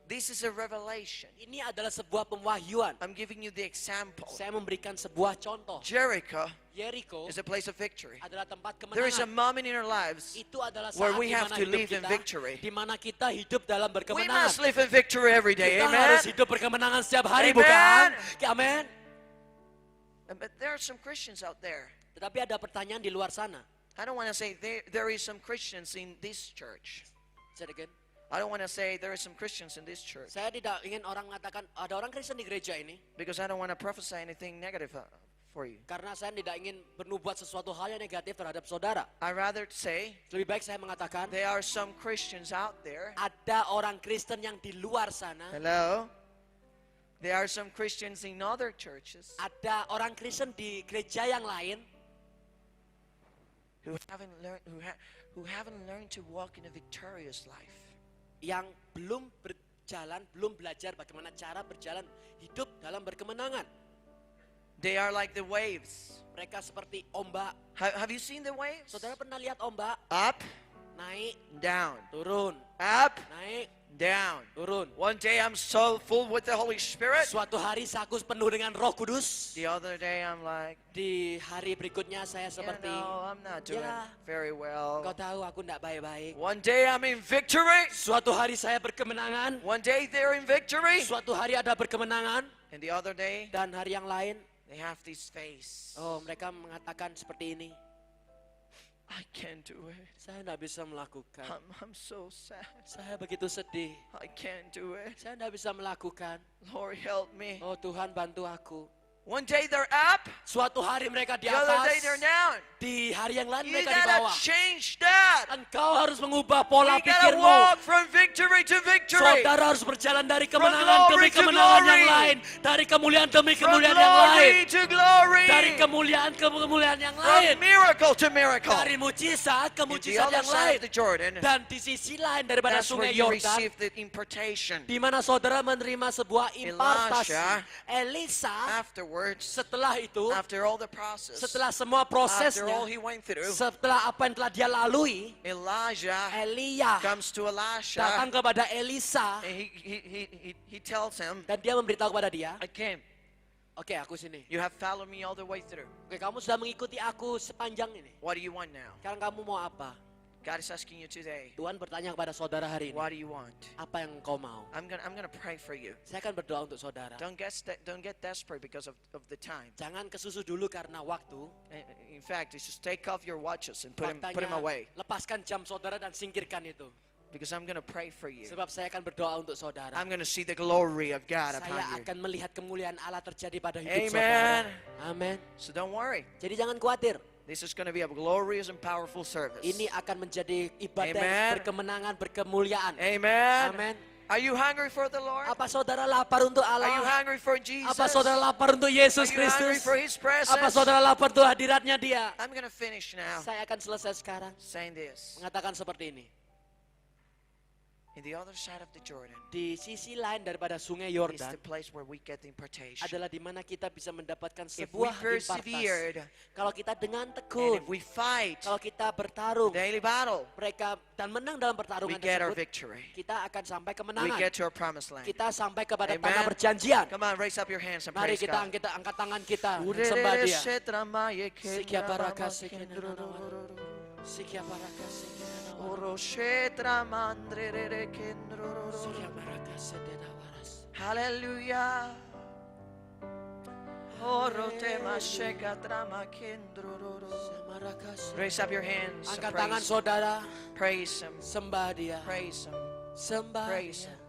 This is a revelation.
Ini adalah sebuah pemwahyuan.
I'm giving you the example.
Saya memberikan sebuah contoh.
Jericho
Jericho
is a place of victory.
adalah tempat
There is a
kemenangan.
moment in our lives
Itu adalah
where
saat
we
di
have
mana
to
hidup
live in
kita,
victory.
di mana kita hidup dalam
We
berkemenangan.
must live in victory every day.
Kita
Amen.
harus hidup berkemenangan setiap hari,
Amen.
bukan? Amin.
But there are some Christians out there.
Tetapi ada pertanyaan di luar sana.
I don't want to say there is some Christians in this church.
Say it again.
I don't want to say there is some Christians in this church
Saya tidak ingin orang mengatakan ada orang Kristen di gereja ini,
because I don't want to prophesy anything negative for you.
karena saya tidak ingin bernubuat sesuatu hal yang negatif terhadap saudara.
I rather say
Lebih baik saya mengatakan
there are some Christians out there.
ada orang Kristen yang di luar sana,
Hello? There are some Christians in other churches
ada orang Kristen di gereja yang lain
who haven't learned to walk in a victorious life.
yang belum berjalan, belum belajar bagaimana cara berjalan hidup dalam berkemenangan.
They are like the waves.
Mereka seperti ombak.
Have you seen the waves?
Saudara pernah lihat ombak?
Up,
Naik,
down,
turun,
up,
naik,
down.
turun.
One day I'm so full with the Holy Spirit.
Suatu hari aku penuh dengan Roh Kudus.
The other day I'm like,
Di hari berikutnya saya seperti,
I'm not doing
Ya.
very
kau
well.
tahu aku tidak baik-baik.
One day I'm in victory.
Suatu hari saya berkemenangan,
One day they're in victory.
suatu hari ada berkemenangan,
And the other day
dan hari yang lain,
they have this face.
oh mereka mengatakan seperti ini,
I can't do it.
saya tidak bisa melakukan.
I'm so sad.
Saya begitu sedih,
I can't do it.
saya tidak bisa melakukan.
Lord, help me.
Oh Tuhan bantu aku.
One day they're up.
Suatu hari mereka di
The other day
atas,
they're down.
di hari yang lain
You
mereka di
gotta
bawah.
change that.
Engkau harus mengubah pola
We gotta
pikirmu.
walk from victory to victory.
Saudara harus berjalan dari kemenangan
glory
demi
to
kemenangan yang
glory.
lain, dari kemuliaan demi
From
kemuliaan yang lain,
glory to glory.
dari kemuliaan ke kemuliaan yang
From
lain,
miracle to miracle.
dari mujizat ke
In the
mujizat
other
yang
side
lain,
of the Jordan,
dan di sisi lain daripada
that's where
sungai
you
Yordan,
receive the impartation.
di mana saudara menerima sebuah impartasi.
Elisha,
Elisa
Afterwards,
setelah itu,
after all the process,
setelah semua
after all
prosesnya,
he went through,
setelah apa yang telah dia lalui,
Elijah
Elia
comes to Elisha
datang kepada Elisa
and he tells him,
dan dia memberitahu kepada dia,
I came.
oke aku sini.
You have followed me all the way through.
Oke, kamu sudah mengikuti aku sepanjang ini.
What do you want now?
Sekarang kamu mau apa?
God is asking you today,
Tuhan bertanya kepada saudara hari ini,
what do you want?
apa yang engkau mau?
I'm gonna pray for you.
Saya akan berdoa untuk saudara.
Don't get desperate because of the time.
Jangan kesusu dulu karena waktu.
In fact, you just take off your watches and put them
Faktanya,
away.
lepaskan jam saudara dan singkirkan itu.
Because I'm gonna pray for you.
Sebab saya akan berdoa untuk saudara.
I'm gonna see the glory of God
Saya
upon you.
akan melihat kemuliaan Allah terjadi pada hidup
Amen.
saudara. Amin.
So don't worry.
Jadi jangan khawatir.
This is gonna be a glorious and powerful service.
Ini akan menjadi ibadah
Amen.
yang berkemenangan, berkemuliaan.
Amen.
Amin.
Are you hungry for the Lord?
Apa saudara lapar untuk
Are you
Allah?
hungry for Jesus?
Apa saudara lapar untuk Yesus
Are you hungry
Kristus?
for His presence?
Apa saudara lapar untuk hadiratnya Dia?
I'm gonna finish now
Saya akan selesai sekarang
saying this.
mengatakan seperti ini.
In the other side of the Jordan
Di sisi lain daripada sungai
is
Yordan
the place where we get the impartation.
adalah di mana kita bisa mendapatkan
If we
sebuah impartasi.
persevered
Kalau kita dengan
and
tekun,
if we fight
kalau kita bertarung,
daily battle,
mereka dan menang dalam
we
pertarungan
get our
tersebut,
victory.
kita akan sampai
We
kemenangan.
get to our promised land.
Kita sampai kepada
Amen.
tanah perjanjian.
Come on, raise up your hands and
Mari
praise
kita
God.
angkat tangan kita dan sembah Dia. Sikia baraka sekina Sikia baraka sekina Sikia baraka sedena waras.
Hallelujah. Orote masheka drama kendrororo.
Semaraka se-
Raise up your hands. and
Angkat tangan
Praise,
saudara,
praise Him.
sembah Dia.
Praise Him.
Sembah
Praise
Dia.
Him.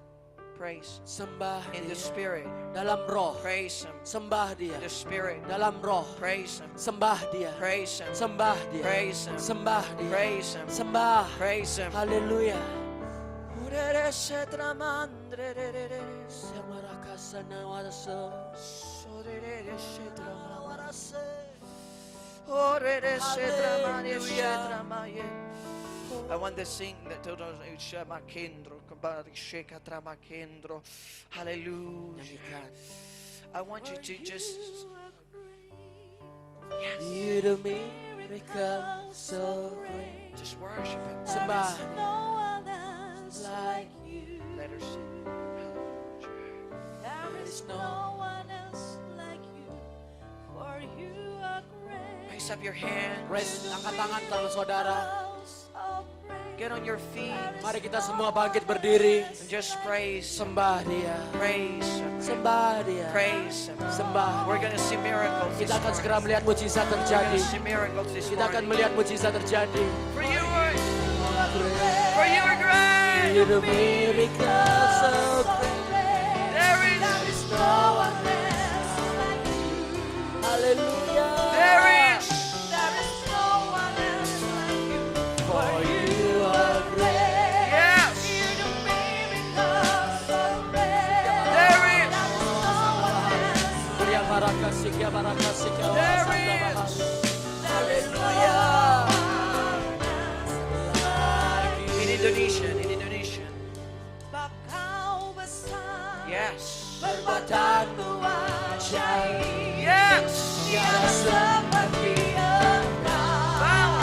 Praise
Sembah
in the
Dia.
Spirit.
Dalam roh,
Praise Him.
sembah Dia.
In the Spirit.
Dalam roh,
Praise Him.
sembah Dia.
Praise Him.
Sembah Dia.
Praise Him.
Sembah Dia.
Praise Him.
Sembah.
Praise Him.
Haleluya.
Urere setramandrerere.
Semaraka senawarase.
Sorere setramarase. Orere setramaye setramaye. I want to sing that Shema Kendro, Kabari Sheka Trama Kendro. Hallelujah.
Nyanyikan.
I want you to just
You do miracle so great.
worship Him.
Sembah.
No others like you.
Let her sing.
is no
no one else like you, for you are great.
Raise up your hands.
Angkat tangan tangan saudara.
House of praise.
Get on your feet
Mari kita semua bangkit berdiri.
and just praise Him.
Sembah dia.
Praise Him.
Sembah dia.
Praise Him.
Sembah.
We're gonna see miracles this
Kita akan segera
morning.
melihat mujizat
We're
terjadi.
gonna see miracles this
Kita akan
morning.
melihat mujizat terjadi.
For you are great.
You do miracles so great.
There is.
No one else like you.
Haleluya.
There is.
There is no one else like you.
For you are great.
Yes.
You do miracles so great.
There is.
There is no one else.
Dia barakasih, dia barakasih, dia
There
barakasih.
is.
Haleluya.
In Indonesian.
Sebab kau besar.
Yes.
Perbuatanmu ajaib.
Yes.
Tiada seperti Engkau.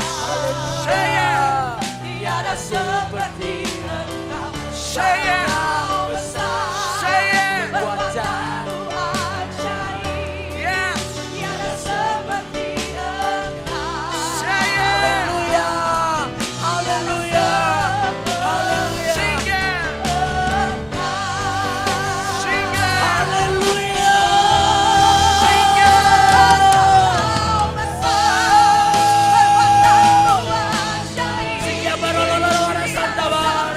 Say it.
Tiada seperti Engkau.
Say it.
Kau besar.
Say it.
Perbuatanmu ajaib.
Yes.
Tiada seperti Engkau.
Say it.
Haleluya. Haleluya. Haleluya.
Sing it. Sing it.
Haleluya.
Sing it.
Kau besar. Perbuatanmu ajaib.
Dia barololora santa bar.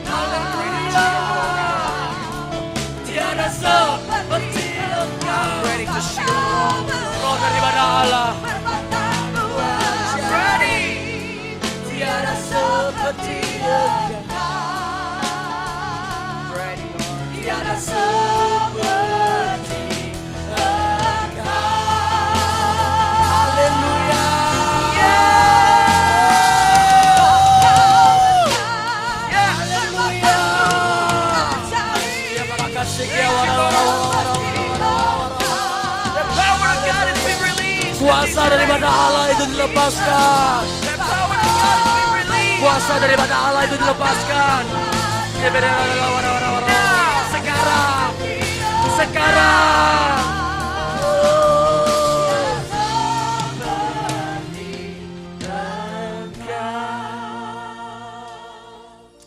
Haleluya. Tiada seperti Engkau.
Ready to see the Lord.
Roh daripada Allah.
I'm ready.
Tiada seperti Engkau.
Ready, Lord.
Tiada seperti Engkau. Haleluya.
Yes.
Haleluya. Dia barakasih, dia wara-wara-wara-wara-wara.
The power of God has been released.
Kuasa daripada Allah itu dilepaskan.
The power of God has been released.
Kuasa daripada Allah itu dilepaskan. Dia sekarang. Sekarang.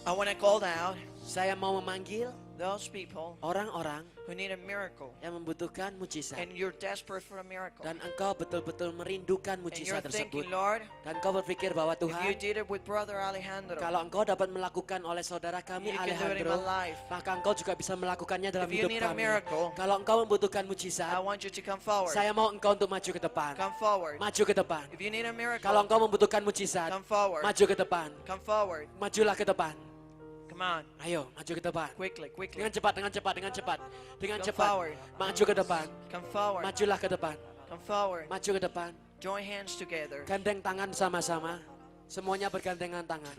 I want to call out
Saya mau memanggil
those people
orang-orang
who need a miracle
yang membutuhkan mujizat.
and you're desperate for a miracle.
Dan engkau betul-betul merindukan
And you're
mujizat tersebut.
thinking, Lord,
Dan kau berpikir bahwa
if you
Tuhan,
did it with Brother Alejandro,
kalau engkau dapat melakukan oleh saudara kami
you can do it in my
Alejandro,
life.
maka engkau juga bisa melakukannya dalam
If you
hidup
need a
kami.
miracle,
Kalau engkau membutuhkan
I
mujizat,
want you to come forward.
saya mau engkau untuk maju ke depan.
Come forward.
Maju ke depan.
If you need a miracle,
Kalau engkau membutuhkan mujizat,
come forward.
maju ke depan.
Come forward.
Majulah ke depan.
Come on.
Ayo, maju ke depan.
Quickly.
Dengan cepat, dengan cepat, dengan cepat. Dengan
Come
cepat.
forward.
Maju ke depan.
Come forward.
Majulah ke depan.
Come forward.
Maju ke depan.
Join hands together.
Gandeng tangan sama-sama. Semuanya bergandengan tangan.